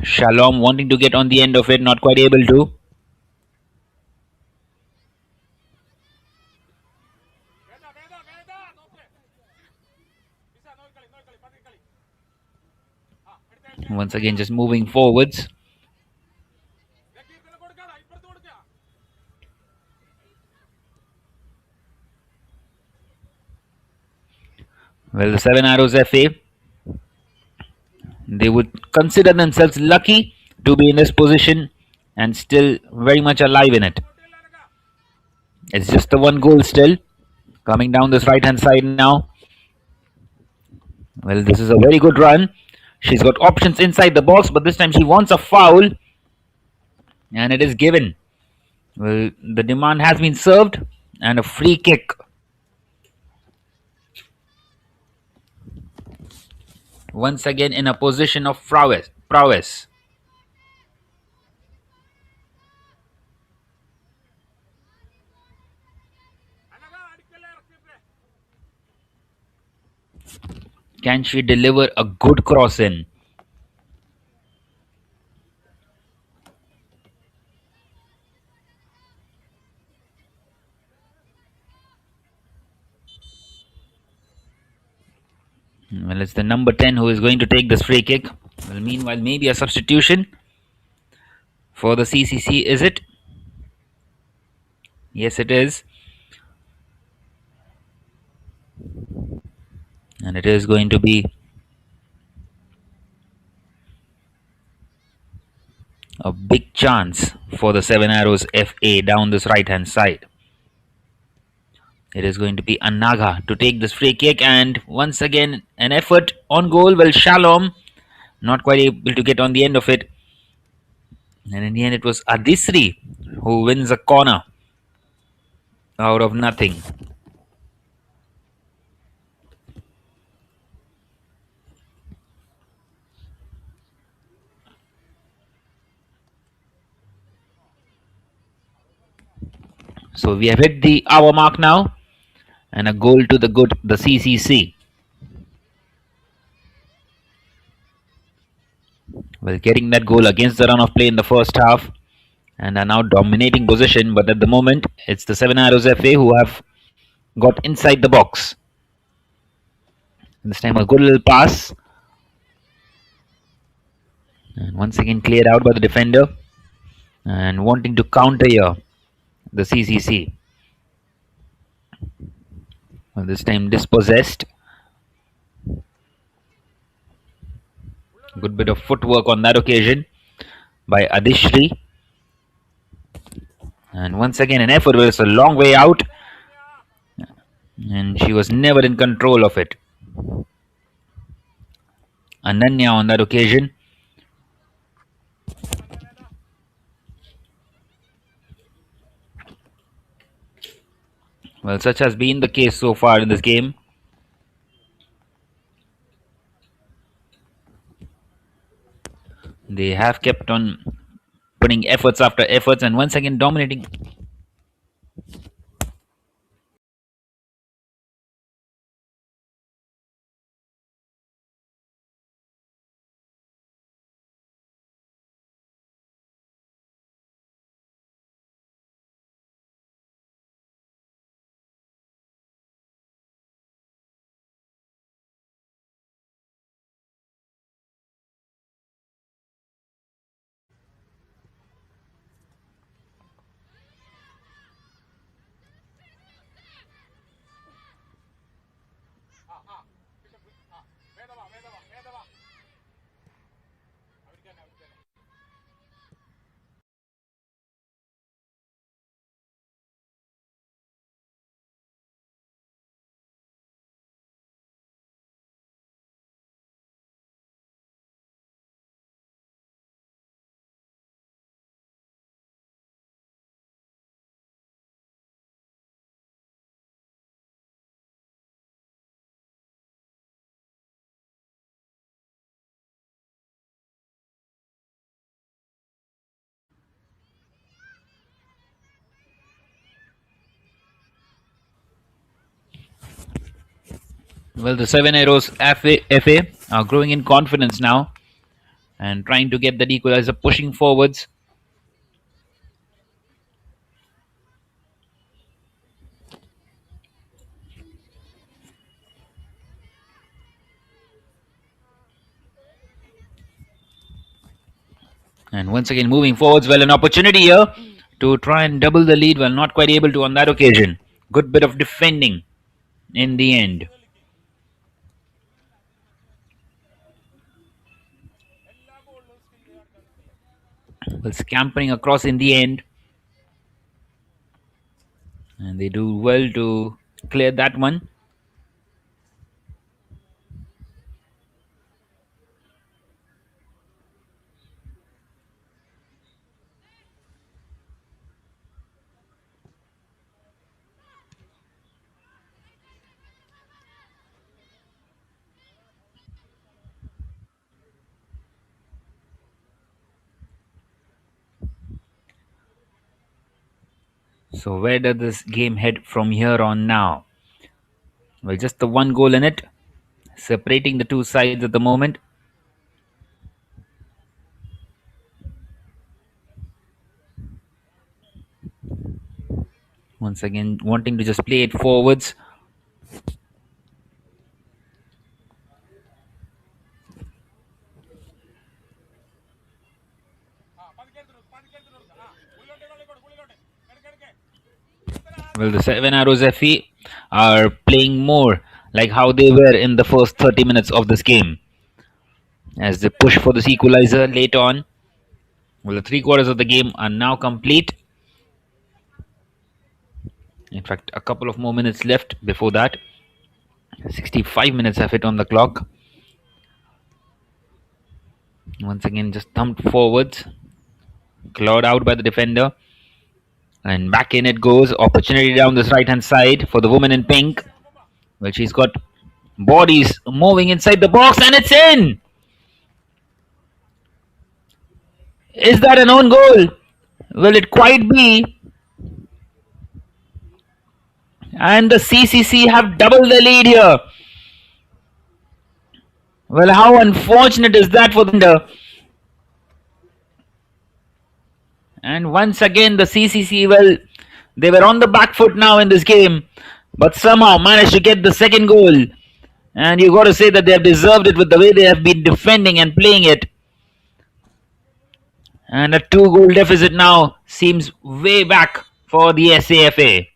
Shalom wanting to get on the end of it, not quite able to. Once again, just moving forwards. Well, the Seven Arrows FA, they would consider themselves lucky to be in this position and still very much alive in it. It's just the one goal still. Coming down this right hand side now. Well, this is a very good run. She's got options inside the box, but this time she wants a foul, and it is given. Well, the demand has been served, and a free kick. Once again in a position of prowess. Can she deliver a good cross in? Well, it's the number 10 who is going to take this free kick. Well, meanwhile, maybe a substitution for the CCC, is it? Yes, it is. And it is going to be a big chance for the Seven Arrows FA down this right hand side. It is going to be Anaga to take this free kick, and once again an effort on goal. Well, Shalom not quite able to get on the end of it, and in the end it was Adisri who wins a corner out of nothing. So we have hit the hour mark now, and a goal to the CCC. Well, getting that goal against the run of play in the first half, and are now dominating position. But at the moment, it's the Seven Arrows FA who have got inside the box. This time a good little pass, and once again cleared out by the defender, and wanting to counter here the CCC. Well, this time dispossessed. Good bit of footwork on that occasion by Adishri. And once again an effort, but it's a long way out, and she was never in control of it. Ananya on that occasion. Well, such has been the case so far in this game. They have kept on putting efforts after efforts, and once again dominating Well, the Seven Arrows FA are growing in confidence now and trying to get that equalizer, pushing forwards. And once again, moving forwards. Well, an opportunity here to try and double the lead. Well, not quite able to on that occasion. Good bit of defending in the end. Well, scampering across in the end. And they do well to clear that one. So, where does this game head from here on now? Well, just the one goal in it, separating the two sides at the moment. Once again, wanting to just play it forwards. Well, the Seven Arrows FE are playing more like how they were in the first 30 minutes of this game as they push for this equalizer late on. Well, the three quarters of the game are now complete. In fact, a couple of more minutes left before that. 65 minutes have hit on the clock. Once again, just thumped forwards, clawed out by the defender, and back in it goes. Opportunity down this right hand side for the woman in pink. Well, she's got bodies moving inside the box, and it's in. Is that an own goal? Will it quite be? And the CCC have doubled the lead here. Well, how unfortunate is that for the defender? And once again, the CCC, well, they were on the back foot now in this game, but somehow managed to get the second goal. And you got to say that they have deserved it with the way they have been defending and playing it. And a two-goal deficit now seems way back for the SAFA.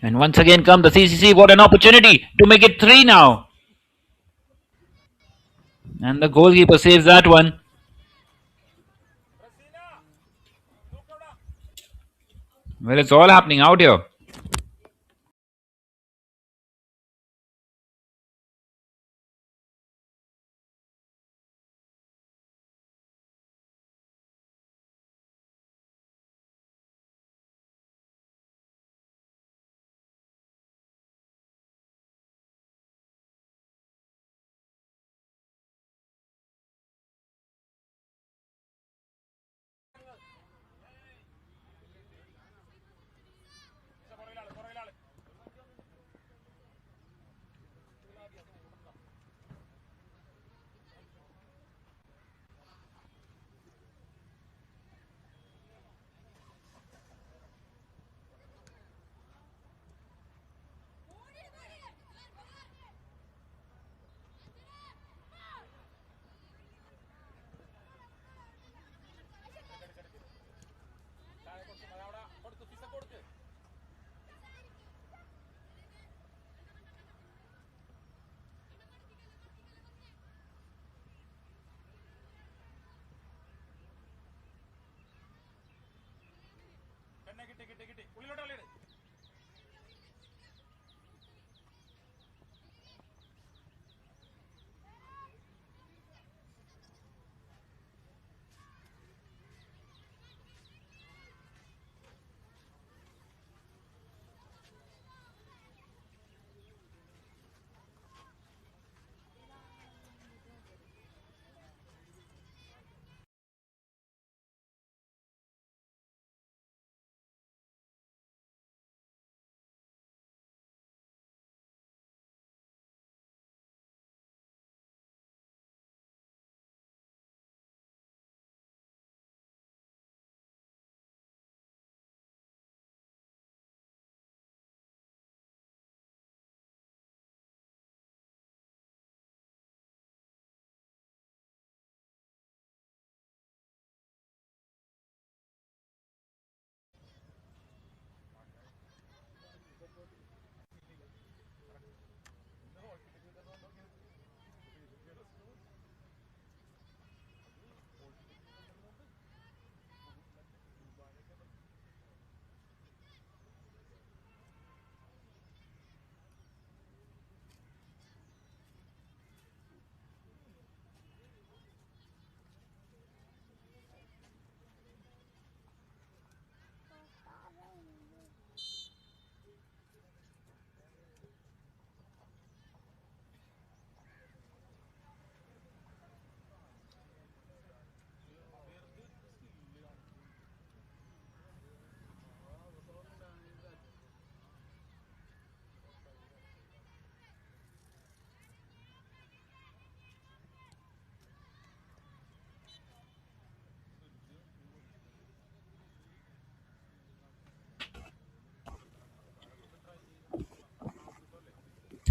And once again come the CCC. What an opportunity to make it three now. And the goalkeeper saves that one. Well, it's all happening out here.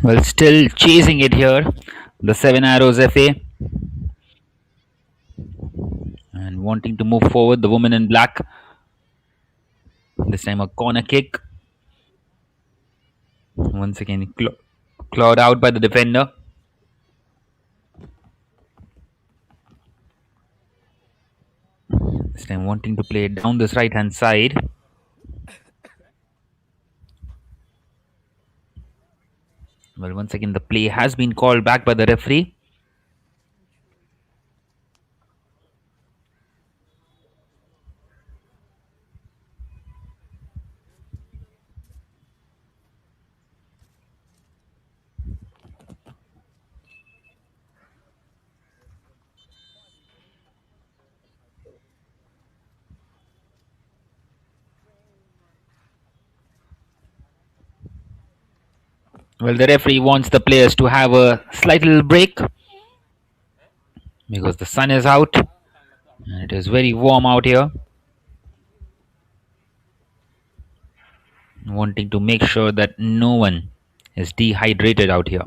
Well, still chasing it here. The Seven Arrows FA and wanting to move forward. The woman in black. This time a corner kick. Once again, clawed out by the defender. This time wanting to play it down this right hand side. Well, once again, the play has been called back by the referee. Well, the referee wants the players to have a slight little break because the sun is out and it is very warm out here. Wanting to make sure that no one is dehydrated out here.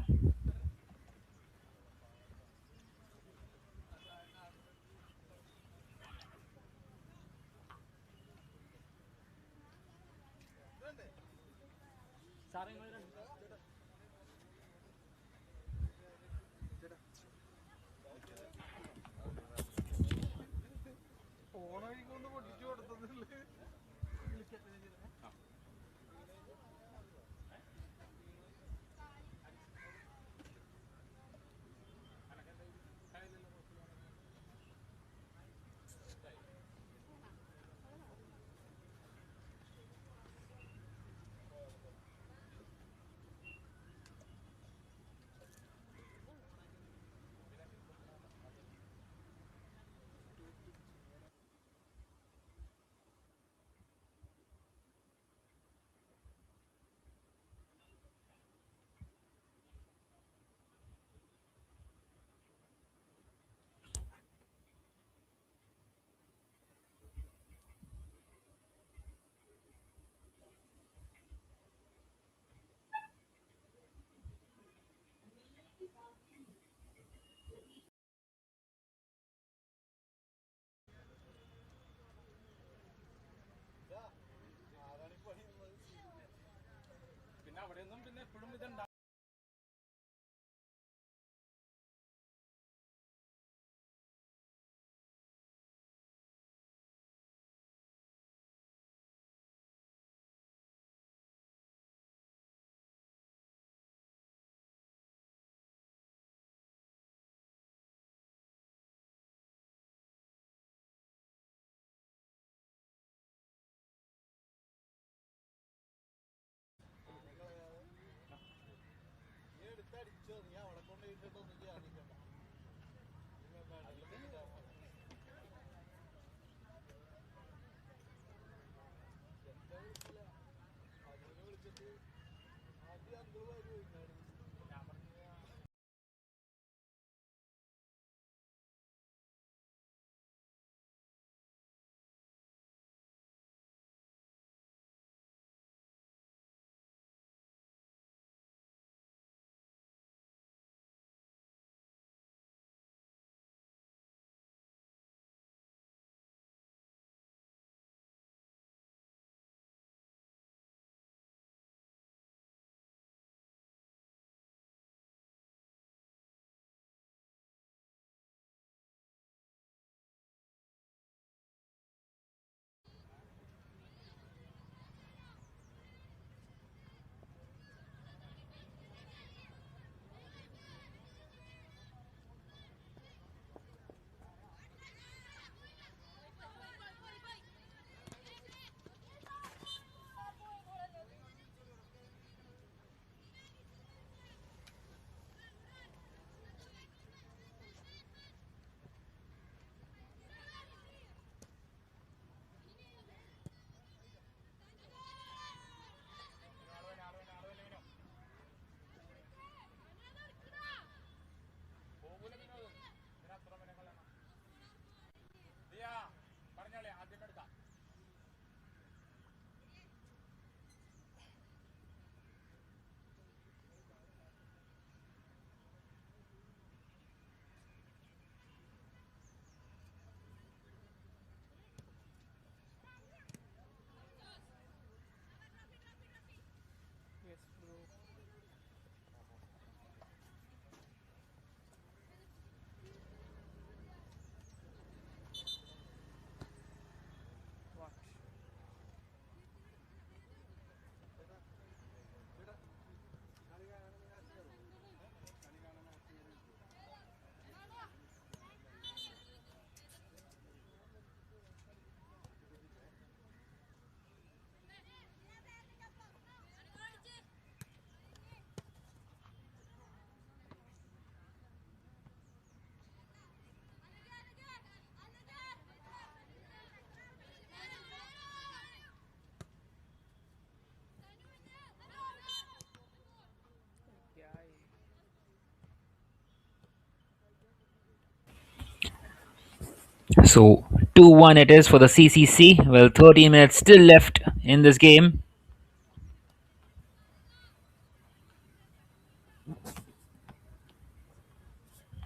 Yes, bro. What? Yeah. So 2-1 it is for the CCC. Well, 13 minutes still left in this game.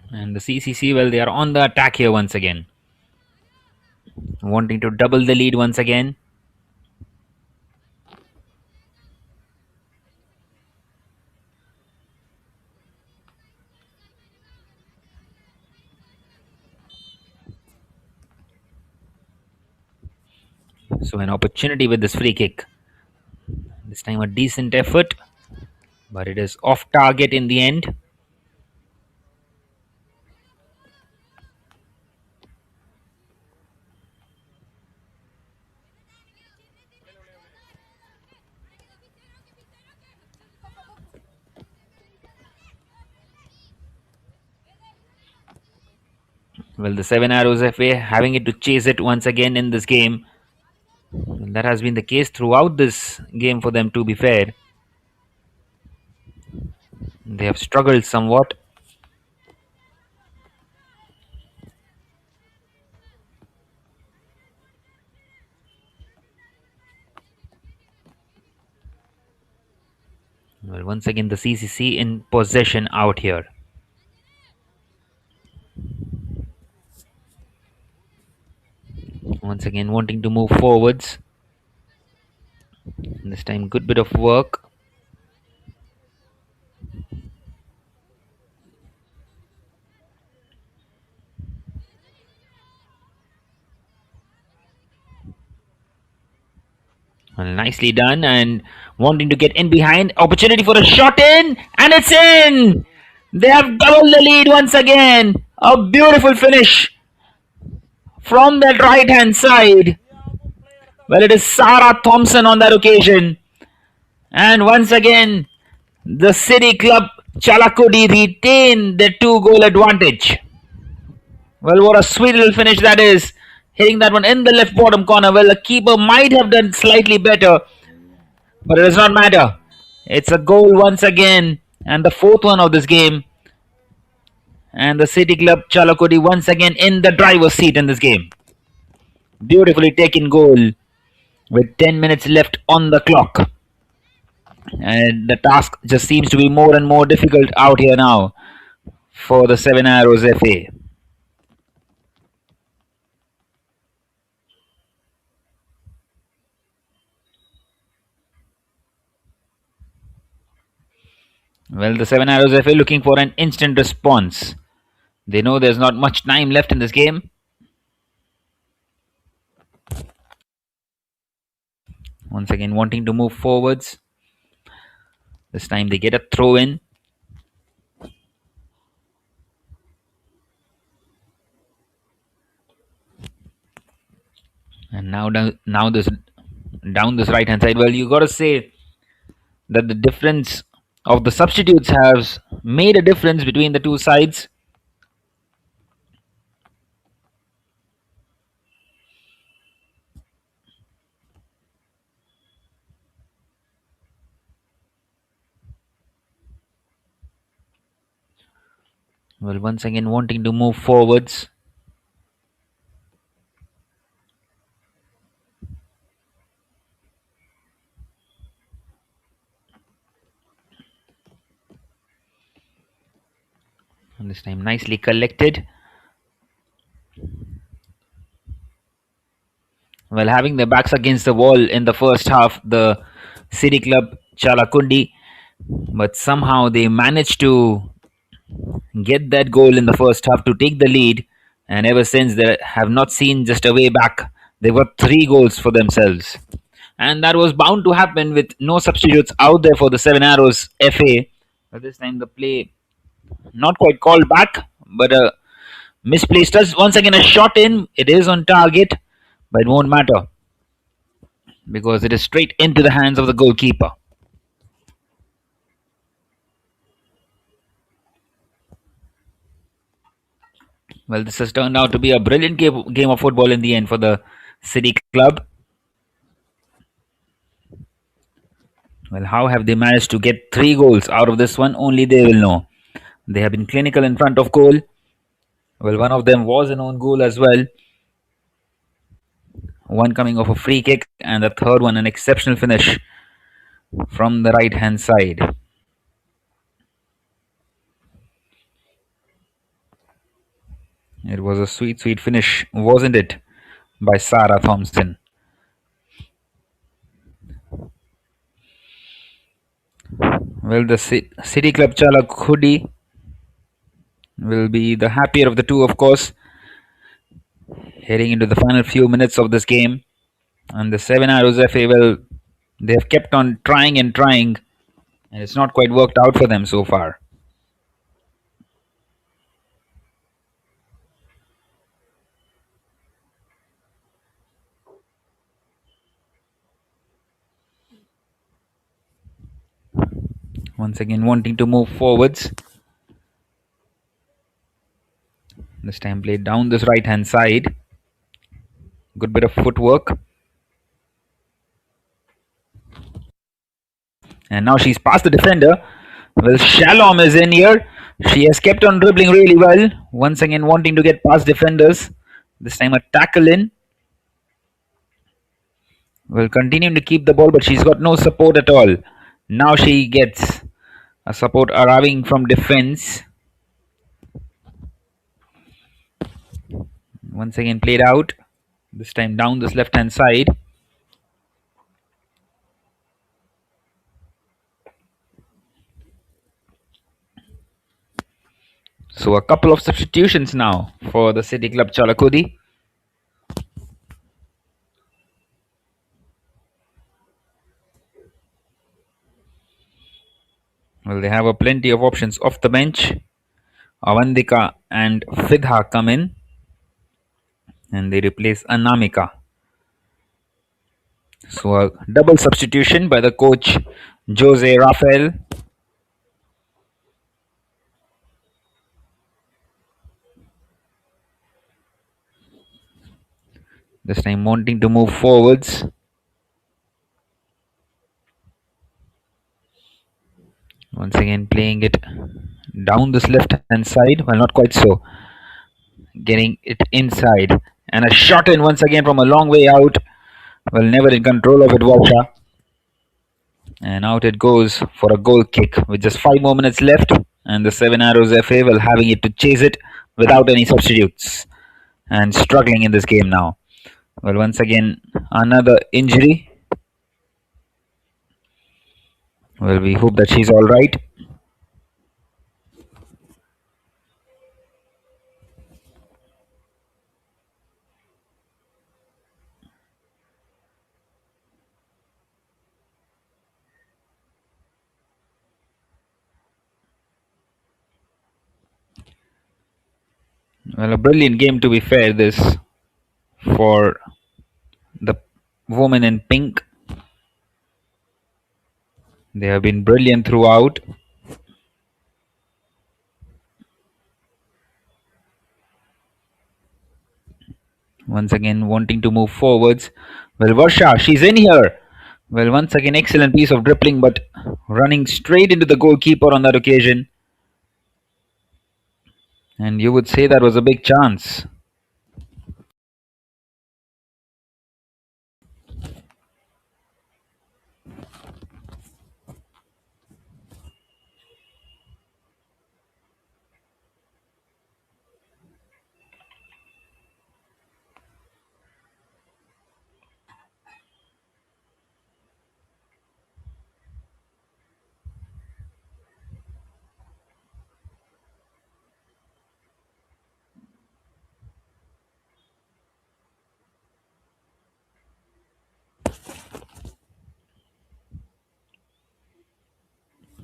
And the CCC, well, they are on the attack here once again, wanting to double the lead once again. So an opportunity with this free kick. This time a decent effort, but it is off target in the end. Well, the Seven Arrows FA having it to chase it once again in this game. That has been the case throughout this game for them, to be fair. They have struggled somewhat. Well, once again, the CCC in possession out here. Once again, wanting to move forwards. This time, good bit of work. Well, nicely done, and wanting to get in behind. Opportunity for a shot in, and it's in! They have doubled the lead once again. A beautiful finish from that right hand side. Well, it is Sarah Thompson on that occasion. And once again, the City Club Chalakudy retain their 2 goal advantage. Well, what a sweet little finish that is. Hitting that one in the left bottom corner. Well, the keeper might have done slightly better, but it does not matter. It's a goal once again, and the fourth one of this game. And the City Club Chalakudy once again in the driver's seat in this game. Beautifully taken goal with 10 minutes left on the clock. And the task just seems to be more and more difficult out here now for the Seven Arrows FA. Well, the Seven Arrows FA looking for an instant response. They know there's not much time left in this game. Once again, wanting to move forwards. This time they get a throw in. And now this down this right hand side. Well, you got to say that the difference of the substitutes has made a difference between the two sides. Well, once again wanting to move forwards. And this time nicely collected. Well, having their backs against the wall in the first half, the City Club Chalakudy, but somehow they managed to get that goal in the first half to take the lead, and ever since they have not seen just a way back. They got 3 goals for themselves, and that was bound to happen with no substitutes out there for the Seven Arrows FA. But this time the play not quite called back, but a misplaced touch. Once again a shot in. It is on target, but it won't matter because it is straight into the hands of the goalkeeper. Well, this has turned out to be a brilliant game of football in the end for the City Club. Well, how have they managed to get 3 goals out of this one? Only they will know. They have been clinical in front of goal. Well, one of them was an own goal as well. One coming off a free kick, and the third one an exceptional finish from the right hand side. It was a sweet, sweet finish, wasn't it, by Sarah Thompson? Well, the City Club Chalakudy will be the happier of the two, of course, heading into the final few minutes of this game. And the Seven Arrows FA, well, they have kept on trying and trying, and it's not quite worked out for them so far. Once again, wanting to move forwards. This time played down this right hand side. Good bit of footwork. And now she's past the defender. Well, Shalom is in here. She has kept on dribbling really well. Once again, wanting to get past defenders. This time a tackle in. Well, continuing to keep the ball, but she's got no support at all. Now she gets a support arriving from defense. Once again played out. This time down this left hand side. So a couple of substitutions now for the City Club Chalakudy. Well, they have a plenty of options off the bench. Avandika and Fidha come in and they replace Anamika. So a double substitution by the coach Jose Rafael. This time wanting to move forwards. Once again playing it down this left hand side. Well, not quite so. Getting it inside. And a shot in once again from a long way out. Well, never in control of it, Varsha. And out it goes for a goal kick with just 5 more minutes left. And the Seven Arrows FA will having it to chase it without any substitutes. And struggling in this game now. Well, once again, another injury. Well, we hope that she's all right. Well, a brilliant game to be fair, this for the woman in pink. They have been brilliant throughout. Once again, wanting to move forwards. Well, Varsha, she's in here. Well, once again, excellent piece of dribbling, but running straight into the goalkeeper on that occasion. And you would say that was a big chance.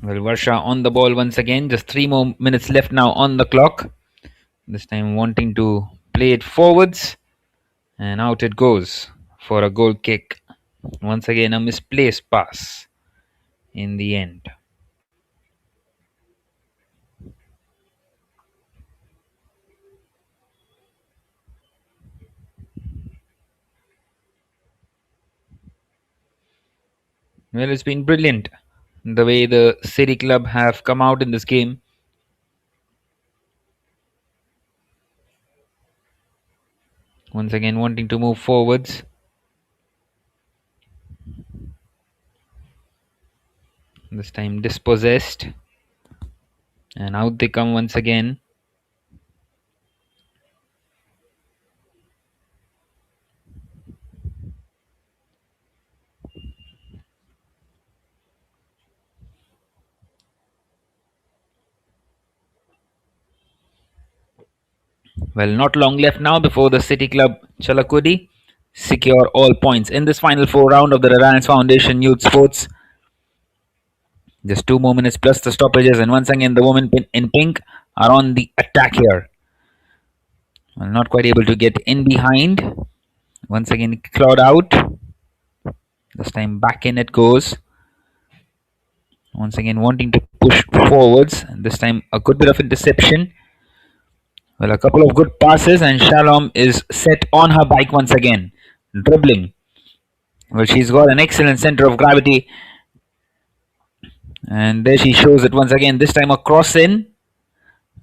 Well, Varsha on the ball once again. Just 3 more minutes left now on the clock. This time wanting to play it forwards. And out it goes for a goal kick. Once again, a misplaced pass in the end. Well, it's been brilliant the way the City Club have come out in this game. Once again, wanting to move forwards. This time dispossessed. And out they come once again. Well, not long left now before the City Club Chalakudy secure all points in this final four round of the Reliance Foundation Youth Sports. Just 2 more minutes plus the stoppages, and once again the women in pink are on the attack here. Well, not quite able to get in behind. Once again clawed out. This time back in it goes. Once again wanting to push forwards. And this time a good bit of interception. Well, a couple of good passes, and Shalom is set on her bike once again. Dribbling. Well, she's got an excellent center of gravity. And there she shows it once again. This time a cross in.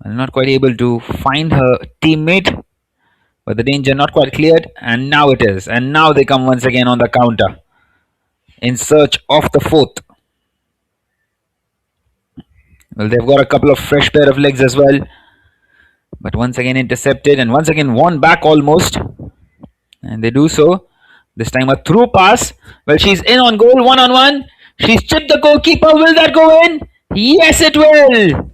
Well, not quite able to find her teammate. But the danger not quite cleared. And now it is. And now they come once again on the counter. In search of the fourth. Well, they've got a couple of fresh pair of legs as well. But once again intercepted and once again won back almost. And they do so. This time a through pass. Well, she's in on goal, 1-on-1. She's chipped the goalkeeper. Will that go in? Yes, it will.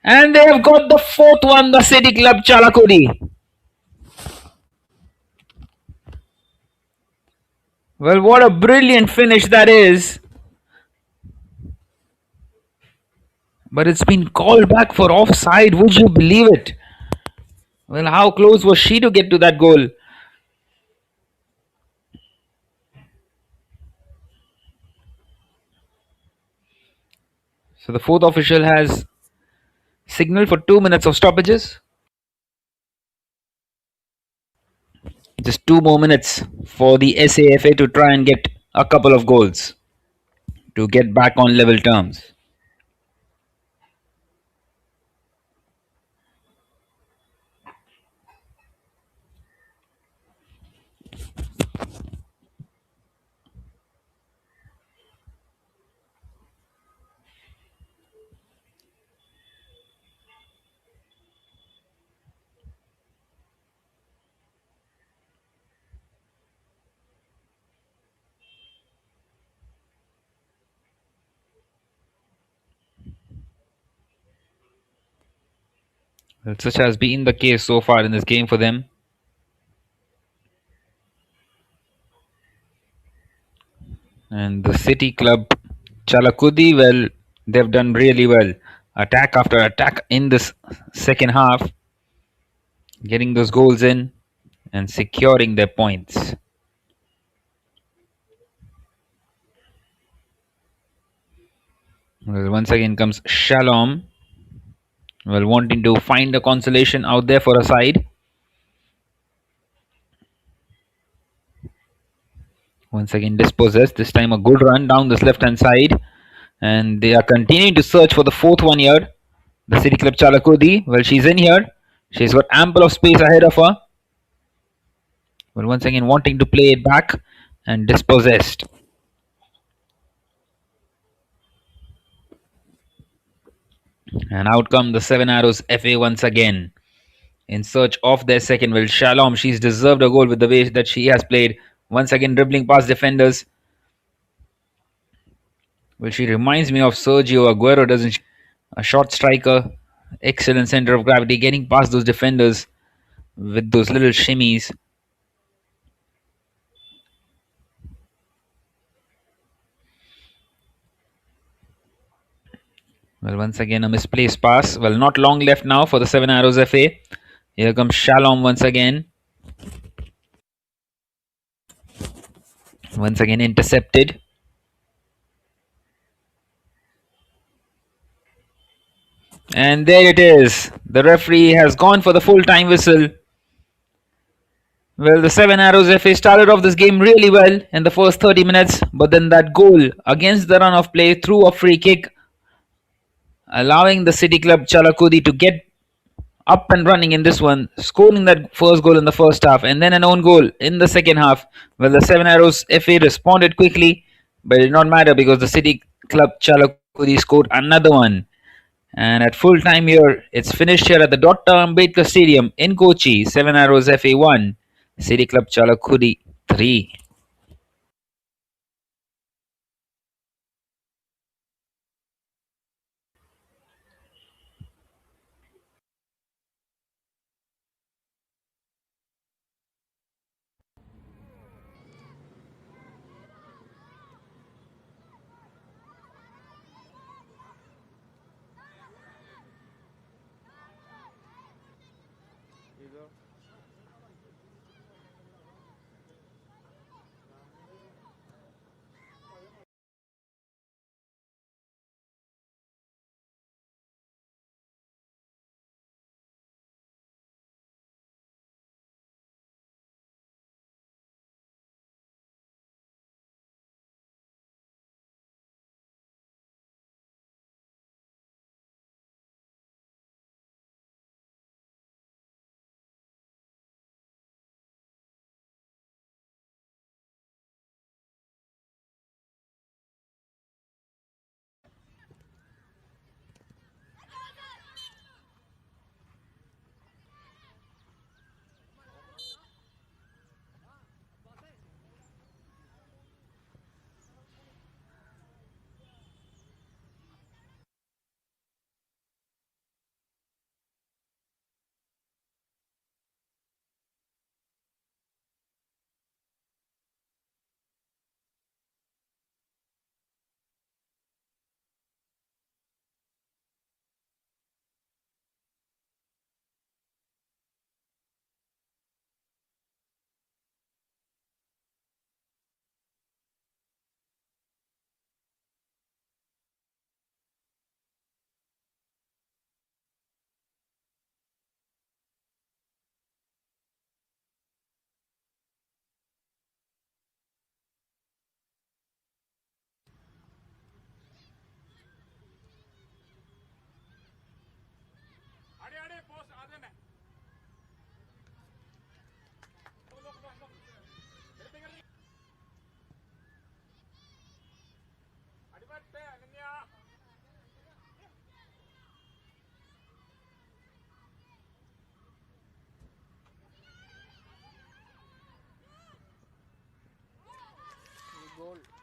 And they have got the fourth one, the City Club Chalakudy. Well, what a brilliant finish that is. But it's been called back for offside. Would you believe it? Well, how close was she to get to that goal? So the fourth official has signaled for 2 minutes of stoppages. Just 2 more minutes for the SAFA to try and get a couple of goals to get back on level terms. Well, such has been the case so far in this game for them. And the City club Chalakudy, well, they've done really well. Attack after attack in this second half, getting those goals in and securing their points. Well, once again comes Shalom, well, wanting to find a consolation out there for a side. Once again dispossessed, this time a good run down this left hand side. And they are continuing to search for the fourth one here. The City Club Chalakudi, well, she's in here. She's got ample of space ahead of her. Well, once again wanting to play it back and dispossessed. And out come the Seven Arrows FA once again in search of their second. Well, Shalom, she's deserved a goal with the way that she has played. Once again dribbling past defenders. Well, she reminds me of Sergio Aguero, doesn't she? A short striker, excellent center of gravity, getting past those defenders with those little shimmies. Well, once again, a misplaced pass. Well, not long left now for the Seven Arrows FA. Here comes Shalom once again. Once again, intercepted. And there it is. The referee has gone for the full time whistle. Well, the Seven Arrows FA started off this game really well in the first 30 minutes, but then that goal against the run of play through a free kick, allowing the City Club Chalakudi to get up and running in this one, scoring that first goal in the first half, and then an own goal in the second half. Well, the Seven Arrows FA responded quickly, but it did not matter because the City Club Chalakudi scored another one. And at full time here, it's finished here at the Dr. Ambedkar Stadium in Kochi. Seven Arrows FA 1, City Club Chalakudi 3. Either Goal.